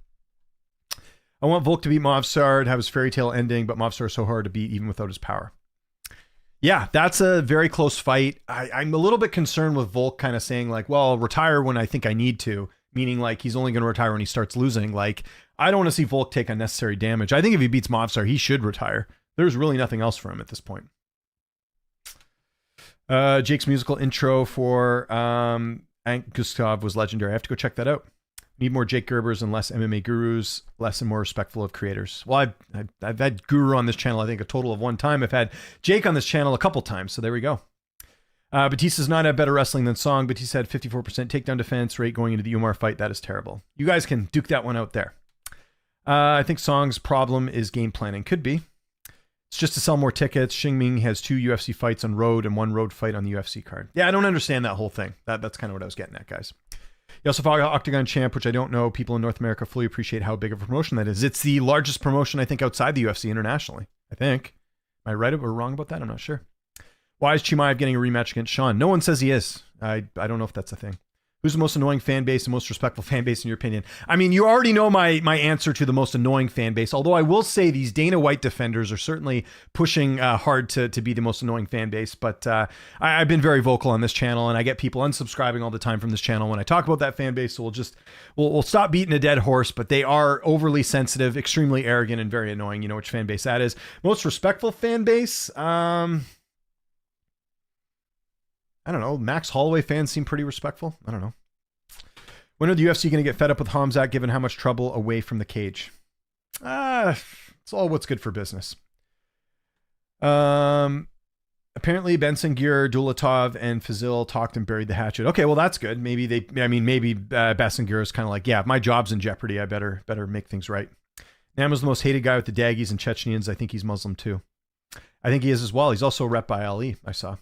I want Volk to beat Movsar, have his fairy tale ending, but Movsar is so hard to beat even without his power. Yeah, that's a very close fight. I'm a little bit concerned with Volk kind of saying like, well, I'll retire when I think I need to, meaning like he's only going to retire when he starts losing. Like, I don't want to see Volk take unnecessary damage. I think if he beats Movsar, he should retire. There's really nothing else for him at this point. Jake's musical intro for Ant Gustav was legendary. I have to go check that out. Need more Jake Gerbers and less MMA gurus, less and more respectful of creators. Well, I've had Guru on this channel, I think a total of one time. I've had Jake on this channel a couple times, so there we go. Batista's not have better wrestling than Song. Batista had 54% takedown defense rate going into the Umar fight. That is terrible. You guys can duke that one out there. I think Song's problem is game planning. Could be. It's just to sell more tickets. Xingming has 2 UFC fights on road and 1 road fight on the UFC card. Yeah, I don't understand that whole thing. That's kind of what I was getting at, guys. You also fought Octagon Champ, which I don't know people in North America fully appreciate how big of a promotion that is. It's the largest promotion, I think, outside the UFC internationally. I think. Am I right or wrong about that? I'm not sure. Why is Chimaev getting a rematch against Sean? No one says he is. I don't know if that's a thing. Who's the most annoying fan base and most respectful fan base in your opinion? I mean, you already know my answer to the most annoying fan base, although I will say these Dana White defenders are certainly pushing hard to be the most annoying fan base. But I've been very vocal on this channel, and I get people unsubscribing all the time from this channel when I talk about that fan base. So we'll stop beating a dead horse, but they are overly sensitive, extremely arrogant, and very annoying. You know which fan base that is. Most respectful fan base? I don't know. Max Holloway fans seem pretty respectful. I don't know. When are the UFC going to get fed up with Hamzat given how much trouble away from the cage? It's all what's good for business. Apparently, Benson, Gier, Dulatov, and Fazil talked and buried the hatchet. Okay, well, that's good. Maybe Benson Gier is kind of like, yeah, if my job's in jeopardy, I better make things right. Nama's the most hated guy with the Daggies and Chechens. I think he's Muslim too. I think he is as well. He's also rep by Ali, I saw.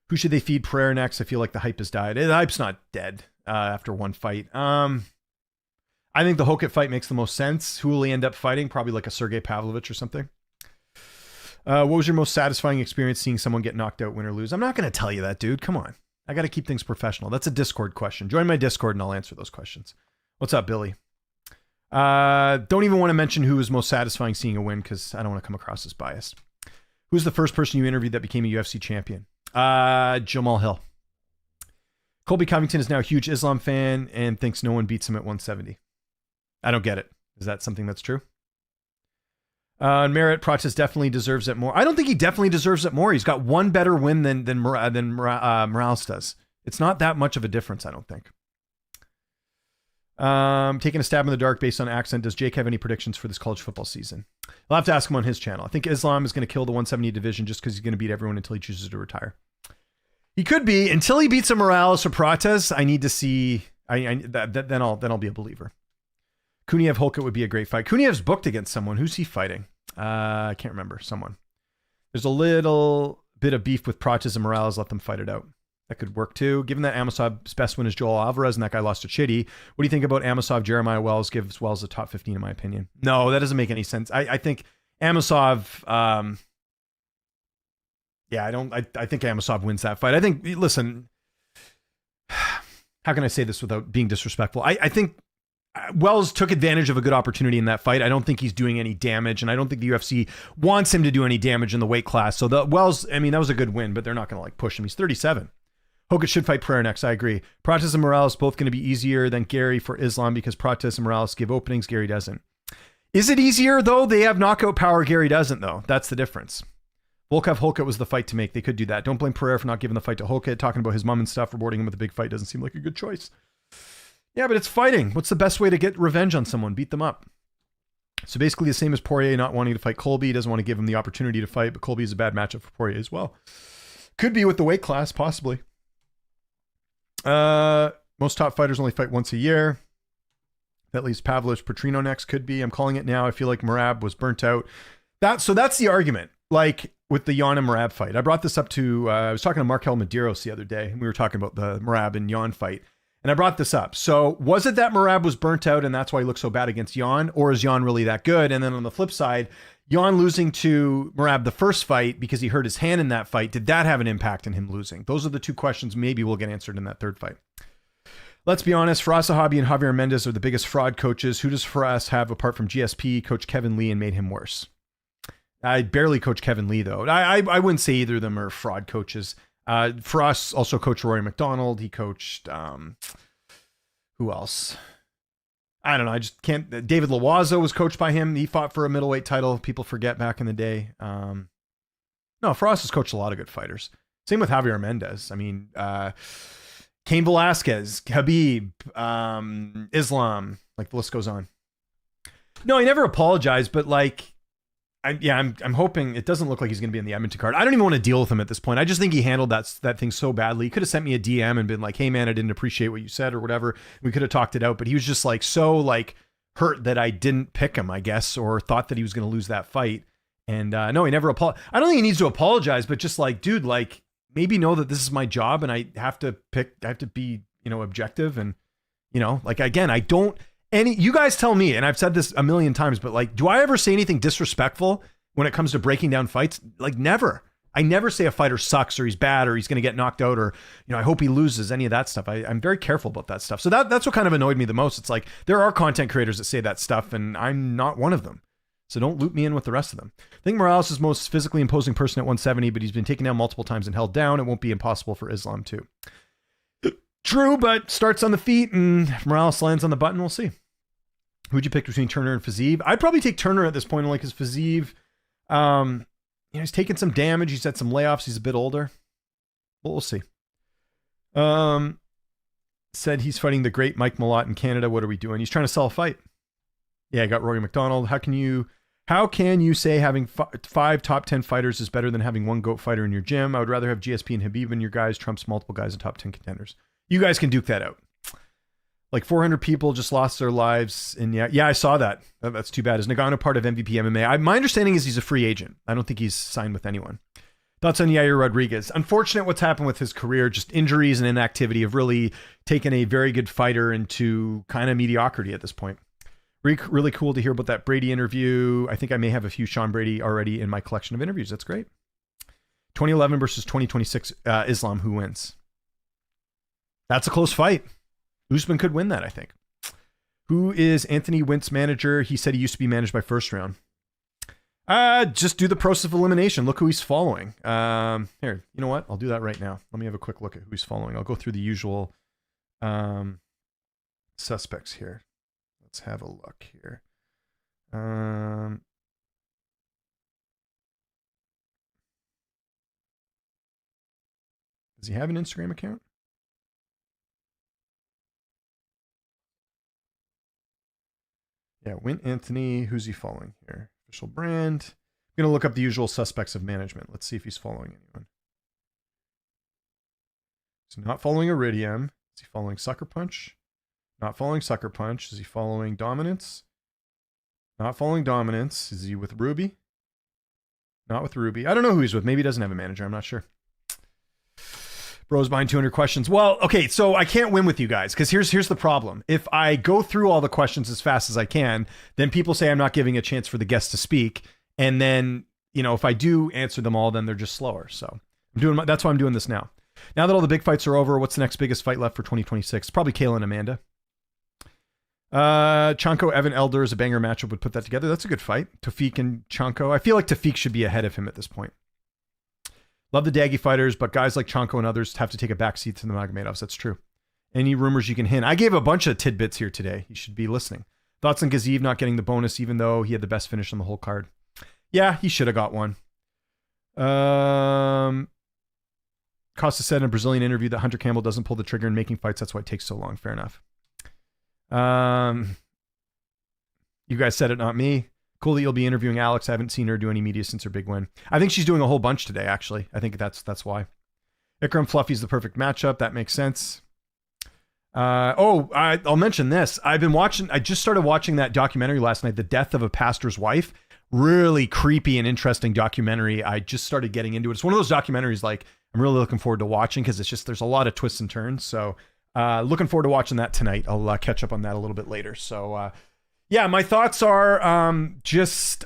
Who should they feed Pereira next? I feel like the hype has died. The hype's not dead after one fight. I think the Hokit fight makes the most sense. Who will he end up fighting? Probably like a Sergey Pavlovich or something. What was your most satisfying experience seeing someone get knocked out, win or lose? I'm not going to tell you that, dude. Come on. I got to keep things professional. That's a Discord question. Join my Discord and I'll answer those questions. What's up, Billy? Don't even want to mention who was most satisfying seeing a win because I don't want to come across as biased. Who's the first person you interviewed that became a UFC champion? Jamal Hill. Colby Covington is now a huge Islam fan and thinks no one beats him at 170. I don't get it. Is that something that's true? Merritt, Pratis definitely deserves it more. I don't think he definitely deserves it more. He's got one better win than Morales does. It's not that much of a difference, I don't think. Taking a stab in the dark based on accent. Does Jake have any predictions for this college football season? I'll have to ask him on his channel. I think Islam is going to kill the 170 division just because he's going to beat everyone until he chooses to retire. He could be until he beats a Morales or Prates. I need to see. Then I'll be a believer. Kuniev Holkut would be a great fight. Kuniev's booked against someone. Who's he fighting? I can't remember. Someone. There's a little bit of beef with Prates and Morales. Let them fight it out. That could work too. Given that Amosov's best win is Joel Alvarez and that guy lost to Chitty, what do you think about Amosov? Jeremiah Wells gives Wells a top 15 in my opinion. No, that doesn't make any sense. I think Amosov, I think Amosov wins that fight. I think, listen, how can I say this without being disrespectful? I think Wells took advantage of a good opportunity in that fight. I don't think he's doing any damage, and I don't think the UFC wants him to do any damage in the weight class. So the Wells, I mean, that was a good win, but they're not going to like push him. He's 37. Hokit should fight Pereira next. I agree. Prates and Morales both going to be easier than Gary for Islam because Prates and Morales give openings. Gary doesn't. Is it easier though? They have knockout power. Gary doesn't though. That's the difference. Volkov Hokit was the fight to make. They could do that. Don't blame Pereira for not giving the fight to Hokit. Talking about his mom and stuff, rewarding him with a big fight doesn't seem like a good choice. Yeah, but it's fighting. What's the best way to get revenge on someone? Beat them up. So basically the same as Poirier not wanting to fight Colby. He doesn't want to give him the opportunity to fight, but Colby is a bad matchup for Poirier as well. Could be with the weight class, possibly. Most top fighters only fight once a year. That leaves Pavlovich Petrino next. Could be. I'm calling it now. I feel like Merab was burnt out. So that's the argument. Like with the Jan and Merab fight. I brought this up to, I was talking to Markel Medeiros the other day, and we were talking about the Merab and Jan fight. And I brought this up. So was it that Merab was burnt out and that's why he looked so bad against Jan? Or is Jan really that good? And then on the flip side, Jan losing to Merab the first fight because he hurt his hand in that fight, did that have an impact in him losing? Those are the two questions maybe will get answered in that third fight. Let's be honest, Firas Zahabi and Javier Mendez are the biggest fraud coaches. Who does Firas have apart from GSP? Coach Kevin Lee and made him worse. I barely coach Kevin Lee though. I wouldn't say either of them are fraud coaches. Firas also coached Rory McDonald. He coached, who else? I don't know. I just can't. David Loazo was coached by him. He fought for a middleweight title. People forget back in the day. No, Firas has coached a lot of good fighters. Same with Javier Mendez. I mean, Cain Velasquez, Khabib, Islam, like the list goes on. No, he never apologized, but like, I'm hoping it doesn't look like he's going to be in the Edmonton card. I don't even want to deal with him at this point. I just think he handled that thing so badly. He could have sent me a DM and been like, "Hey man, I didn't appreciate what you said," or whatever. We could have talked it out, but he was just like so like hurt that I didn't pick him, I guess, or thought that he was going to lose that fight. And no, he never apologized. I don't think he needs to apologize, but just like, dude, like maybe know that this is my job and I have to be, objective. And, like, again, I don't, you guys tell me, and I've said this a million times, but like, do I ever say anything disrespectful when it comes to breaking down fights? Like never. I never say a fighter sucks or he's bad or he's going to get knocked out or, I hope he loses, any of that stuff. I'm very careful about that stuff. So that's what kind of annoyed me the most. It's like, there are content creators that say that stuff and I'm not one of them. So don't loop me in with the rest of them. I think Morales is the most physically imposing person at 170, but he's been taken down multiple times and held down. It won't be impossible for Islam too. True, but starts on the feet and Morales lands on the button. We'll see. Who'd you pick between Turner and Fiziev? I'd probably take Turner at this point, only because Fiziev, he's taken some damage. He's had some layoffs. He's a bit older. But we'll see. Said he's fighting the great Mike Malott in Canada. What are we doing? He's trying to sell a fight. Yeah, I got Rory McDonald. How can you How can you say having 5 top 10 fighters is better than having one GOAT fighter in your gym? I would rather have GSP and Habib in your guys, trumps multiple guys in top 10 contenders. You guys can duke that out. Like 400 people just lost their lives. And yeah, I saw that. That's too bad. Is Nagano part of MVP MMA? My understanding is he's a free agent. I don't think he's signed with anyone. Thoughts on Yair Rodriguez? Unfortunate what's happened with his career. Just injuries and inactivity have really taken a very good fighter into kind of mediocrity at this point. Really cool to hear about that Brady interview. I think I may have a few Sean Brady already in my collection of interviews. That's great. 2011 versus 2026 Islam. Who wins? That's a close fight. Usman could win that, I think. Who is Anthony Wint's manager? He said he used to be managed by First Round. Just do the process of elimination. Look who he's following. Here, you know what? I'll do that right now. Let me have a quick look at who he's following. I'll go through the usual suspects here. Let's have a look here. Does he have an Instagram account? Yeah, Wint Anthony. Who's he following here? Official brand. I'm going to look up the usual suspects of management. Let's see if he's following anyone. He's not following Iridium. Is he following Sucker Punch? Not following Sucker Punch. Is he following Dominance? Not following Dominance. Is he with Ruby? Not with Ruby. I don't know who he's with. Maybe he doesn't have a manager. I'm not sure. Bros behind 200 questions. Well, okay, so I can't win with you guys because here's the problem. If I go through all the questions as fast as I can, then people say I'm not giving a chance for the guests to speak. And then, if I do answer them all, then they're just slower. So that's why I'm doing this now. Now that all the big fights are over, what's the next biggest fight left for 2026? Probably Kayla and Amanda. Chanko, Evan Elder is a banger matchup. Would put that together. That's a good fight. Tafik and Chanko. I feel like Tafik should be ahead of him at this point. Love the Daggy fighters, but guys like Chanko and others have to take a backseat to the Magomedovs. That's true. Any rumors you can hint? I gave a bunch of tidbits here today. You should be listening. Thoughts on Gaziv not getting the bonus, even though he had the best finish on the whole card? Yeah, he should have got one. Costa said in a Brazilian interview that Hunter Campbell doesn't pull the trigger in making fights. That's why it takes so long. Fair enough. You guys said it, not me. Cool that you'll be interviewing Alex. I haven't seen her do any media since her big win. I think she's doing a whole bunch today, actually. I think that's why. Ikram Fluffy's the perfect matchup. That makes sense. I'll mention this. I just started watching that documentary last night, The Death of a Pastor's Wife. Really creepy and interesting documentary. I just started getting into it. It's one of those documentaries like I'm really looking forward to watching because there's a lot of twists and turns. So looking forward to watching that tonight. I'll catch up on that a little bit later. So yeah, my thoughts are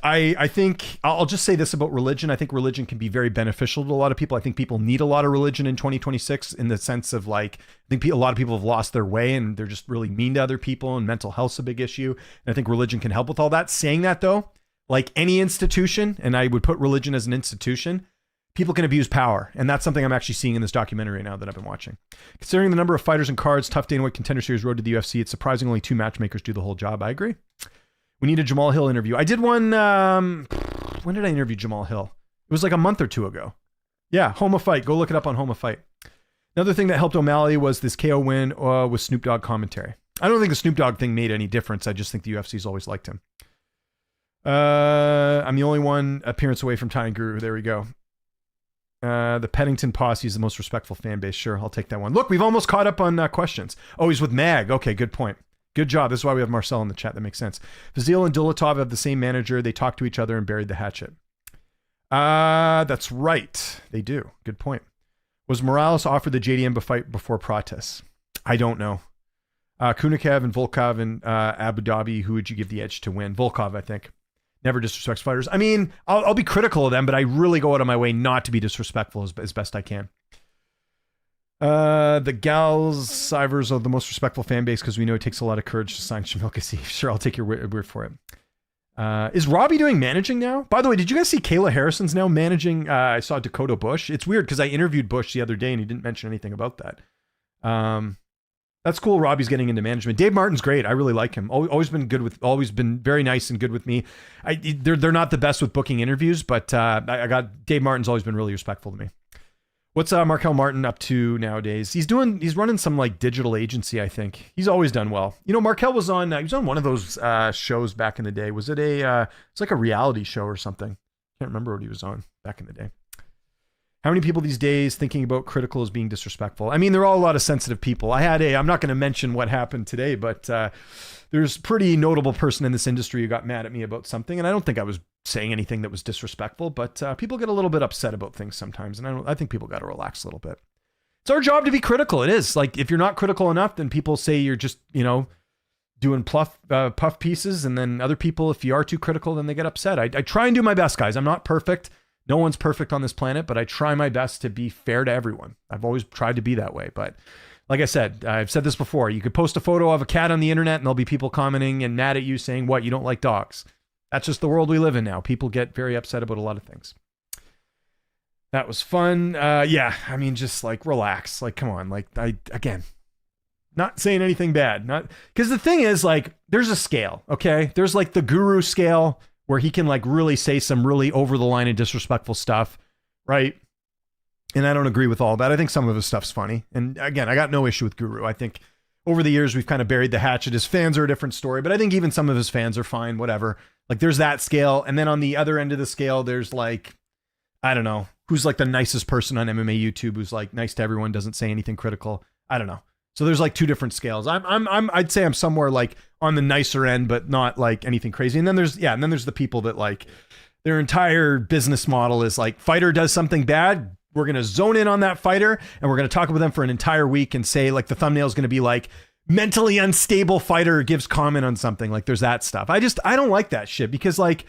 I think I'll just say this about religion. I think religion can be very beneficial to a lot of people. I think people need a lot of religion in 2026 in the sense of like, I think a lot of people have lost their way and they're just really mean to other people, and mental health's a big issue. And I think religion can help with all that. Saying that though, like any institution, and I would put religion as an institution, people can abuse power. And that's something I'm actually seeing in this documentary right now that I've been watching. Considering the number of fighters and cards, tough Dana White Contender Series road to the UFC, it's surprising only 2 matchmakers do the whole job. I agree. We need a Jamal Hill interview. I did one, when did I interview Jamal Hill? It was like a month or 2 ago. Yeah, Homa Fight. Go look it up on Homa Fight. Another thing that helped O'Malley was this KO win with Snoop Dogg commentary. I don't think the Snoop Dogg thing made any difference. I just think the UFC's always liked him. I'm the only one appearance away from tying Guru. There we go. The Peddington Posse is the most respectful fan base. Sure, I'll take that one. Look, we've almost caught up on questions. Oh, he's with Mag. Okay, good point. Good job. This is why we have Marcel in the chat. That makes sense. Fazil and Dulatov have the same manager. They talk to each other and buried the hatchet. That's right. They do. Good point. Was Morales offered the JDM fight before protests? I don't know. Kunikev and Volkov and Abu Dhabi, who would you give the edge to win? Volkov, I think. Never disrespects fighters. I mean, I'll be critical of them, but I really go out of my way not to be disrespectful as best I can. The Gals Sivers are the most respectful fan base because we know it takes a lot of courage to sign Shamil Kassif. Sure, I'll take your word for it. Is Robbie doing managing now? By the way, did you guys see Kayla Harrison's now managing? I saw Dakota Bush. It's weird because I interviewed Bush the other day and he didn't mention anything about that. That's cool. Robbie's getting into management. Dave Martin's great. I really like him. Always been very nice and good with me. They're not the best with booking interviews, but I got Dave Martin's always been really respectful to me. What's Markel Martin up to nowadays? He's running some like digital agency, I think. He's always done well. You know, Markel was on one of those shows back in the day. Was it it's like a reality show or something? Can't remember what he was on back in the day. How many people these days thinking about critical as being disrespectful? I mean, there are all a lot of sensitive people. I'm not going to mention what happened today, but there's a pretty notable person in this industry who got mad at me about something. And I don't think I was saying anything that was disrespectful, but people get a little bit upset about things sometimes. And I think people got to relax a little bit. It's our job to be critical. It is. Like, if you're not critical enough, then people say you're just, doing puff pieces. And then other people, if you are too critical, then they get upset. I try and do my best, guys. I'm not perfect. No one's perfect on this planet, but I try my best to be fair to everyone. I've always tried to be that way. But like I said, I've said this before, you could post a photo of a cat on the internet and there'll be people commenting and mad at you saying, what, you don't like dogs? That's just the world we live in now. People get very upset about a lot of things. That was fun. Yeah, I mean, just like relax. Like, come on. Like, again, not saying anything bad. Because the thing is, like, there's a scale, okay? There's like the guru scale, where he can like really say some really over the line and disrespectful stuff, right? And I don't agree with all that. I think some of his stuff's funny. And again, I got no issue with Guru. I think over the years, we've kind of buried the hatchet. His fans are a different story, but I think even some of his fans are fine, whatever. Like, there's that scale. And then on the other end of the scale, there's like, I don't know, who's like the nicest person on MMA YouTube, who's like nice to everyone, doesn't say anything critical. I don't know. So there's like two different scales. I'd say I'm somewhere like on the nicer end, but not like anything crazy. And then there's the people that like their entire business model is like, fighter does something bad, we're going to zone in on that fighter and we're going to talk about them for an entire week and say like the thumbnail is going to be like mentally unstable fighter gives comment on something. Like, there's that stuff. I don't like that shit, because like,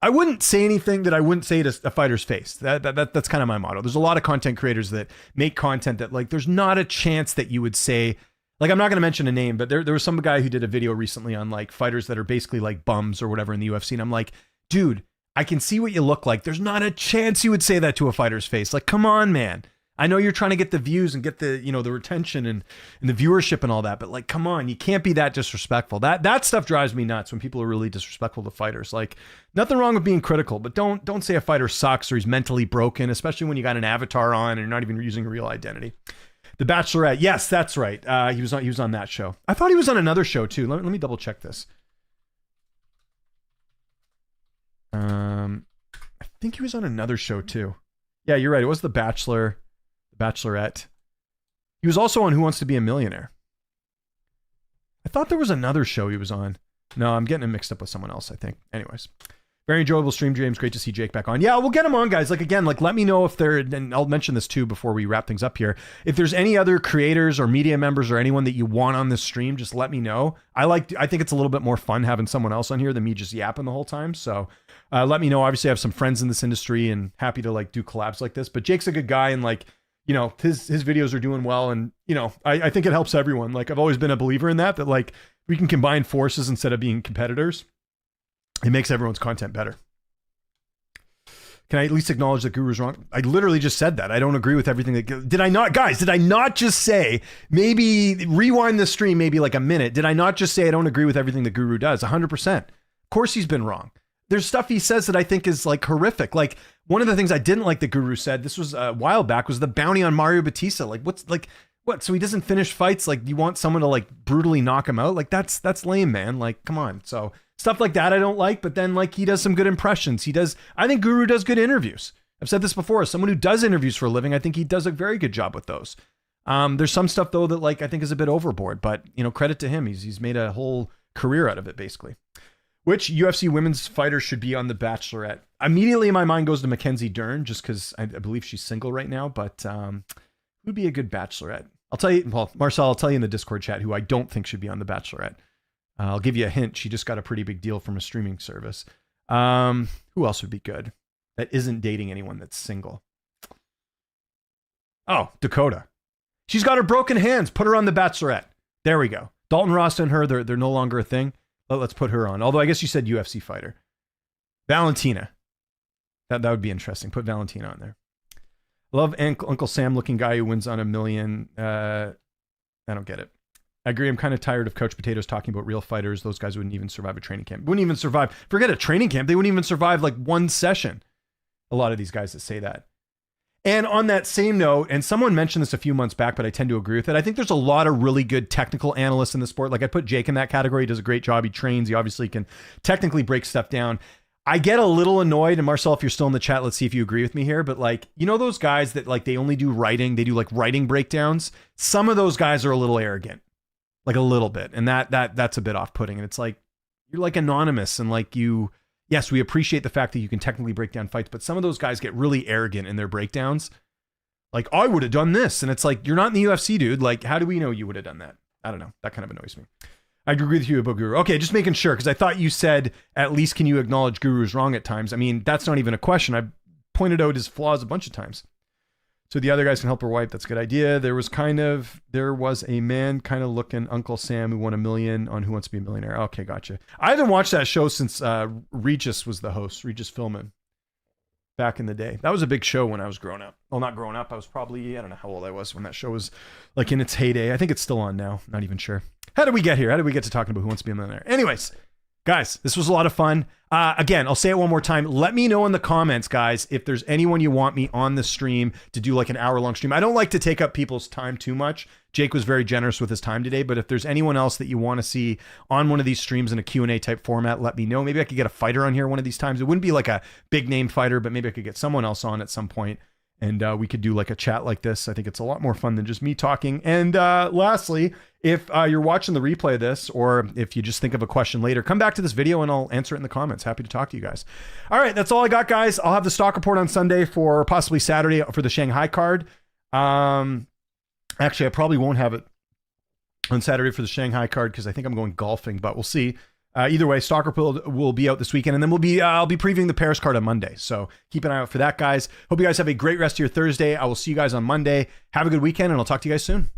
I wouldn't say anything that I wouldn't say to a fighter's face. That's kind of my motto. There's a lot of content creators that make content that like, there's not a chance that you would say, like, I'm not going to mention a name, but there was some guy who did a video recently on like fighters that are basically like bums or whatever in the UFC. And I'm like, dude, I can see what you look like. There's not a chance you would say that to a fighter's face. Like, come on, man. I know you're trying to get the views and get the, the retention and the viewership and all that, but like, come on, you can't be that disrespectful. That stuff drives me nuts when people are really disrespectful to fighters. Like, nothing wrong with being critical, but don't say a fighter sucks or he's mentally broken, especially when you got an avatar on and you're not even using a real identity. The Bachelorette. Yes, that's right. He was on that show. I thought he was on another show too. Let me double check this. I think he was on another show too. Yeah, you're right. It was The Bachelor. Bachelorette. He was also on Who Wants to Be a Millionaire. I thought there was another show he was on. No, I'm getting him mixed up with someone else, I think. Anyways, very enjoyable stream, James. Great to see Jake back on. Yeah, we'll get him on, guys. Like, again, like, let me know if there, and I'll mention this too before we wrap things up here. If there's any other creators or media members or anyone that you want on this stream, just let me know. I think it's a little bit more fun having someone else on here than me just yapping the whole time. So let me know. Obviously, I have some friends in this industry and happy to like do collabs like this, but Jake's a good guy, and like, his videos are doing well. And, I think it helps everyone. Like, I've always been a believer in that like we can combine forces instead of being competitors. It makes everyone's content better. Can I at least acknowledge that Guru's wrong? I literally just said that. I don't agree with everything did I not just say, maybe rewind the stream, maybe like a minute. Did I not just say I don't agree with everything that Guru does? 100%. Of course he's been wrong. There's stuff he says that I think is like horrific. Like, one of the things I didn't like that Guru said, this was a while back, was the bounty on Mario Batista. Like, what? So he doesn't finish fights? Like, you want someone to like brutally knock him out? Like, that's lame, man. Like, come on. So stuff like that I don't like, but then like he does some good impressions. I think Guru does good interviews. I've said this before. As someone who does interviews for a living, I think he does a very good job with those. There's some stuff though that like I think is a bit overboard, but credit to him. He's made a whole career out of it, basically. Which UFC women's fighter should be on The Bachelorette? Immediately my mind goes to Mackenzie Dern, just because I believe she's single right now, but who'd be a good Bachelorette? I'll tell you, well, Marcel, I'll tell you in the Discord chat who I don't think should be on The Bachelorette. I'll give you a hint. She just got a pretty big deal from a streaming service. Who else would be good that isn't dating anyone that's single? Oh, Dakota. She's got her broken hands. Put her on The Bachelorette. There we go. Dalton Ross and her, they're no longer a thing. Let's put her on. Although I guess you said UFC fighter. Valentina. That would be interesting. Put Valentina on there. Love Uncle Sam looking guy who wins on $1 million. I don't get it. I agree. I'm kind of tired of couch potatoes talking about real fighters. Those guys wouldn't even survive a training camp. Wouldn't even survive. Forget a training camp. They wouldn't even survive like one session. A lot of these guys that say that. And on that same note, and someone mentioned this a few months back, but I tend to agree with it. I think there's a lot of really good technical analysts in the sport. Like I put Jake in that category. He does a great job. He trains. He obviously can technically break stuff down. I get a little annoyed, and Marcel, if you're still in the chat, let's see if you agree with me here. But like, you know, those guys that like, they only do writing, they do like writing breakdowns. Some of those guys are a little arrogant, like a little bit. And that's a bit off-putting. And it's like, you're like anonymous and like yes, we appreciate the fact that you can technically break down fights, but some of those guys get really arrogant in their breakdowns. Like, I would have done this. And it's like, you're not in the UFC, dude. Like, how do we know you would have done that? I don't know. That kind of annoys me. I agree with you about Guru. Okay, just making sure, because I thought you said, at least can you acknowledge Guru's wrong at times? I mean, that's not even a question. I pointed out his flaws a bunch of times. So the other guys can help her wife. That's a good idea. There was a man kind of looking Uncle Sam who won $1 million on Who Wants to Be a Millionaire. Okay, gotcha. I haven't watched that show since Regis was the host, Regis Philbin, back in the day. That was a big show when I was growing up. Well, not growing up. I was probably, I don't know how old I was when that show was like in its heyday. I think it's still on now. Not even sure. How did we get here? How did we get to talking about Who Wants to Be a Millionaire? Anyways, guys, this was a lot of fun. Again, I'll say it one more time. Let me know in the comments, guys, if there's anyone you want me on the stream to do like an hour-long stream. I don't like to take up people's time too much. Jake was very generous with his time today, but if there's anyone else that you want to see on one of these streams in a Q&A type format, let me know. Maybe I could get a fighter on here one of these times. It wouldn't be like a big name fighter, but maybe I could get someone else on at some point. And we could do like a chat like this. I think it's a lot more fun than just me talking. And lastly, if you're watching the replay of this, or if you just think of a question later, come back to this video and I'll answer it in the comments. Happy to talk to you guys. All right, that's all I got, guys. I'll have the stock report on Sunday for possibly Saturday for the Shanghai card. Actually, I probably won't have it on Saturday for the Shanghai card because I think I'm going golfing, but we'll see. Either way, stock report will be out this weekend, and then I'll be previewing the Paris card on Monday. So keep an eye out for that, guys. Hope you guys have a great rest of your Thursday. I will see you guys on Monday. Have a good weekend, and I'll talk to you guys soon.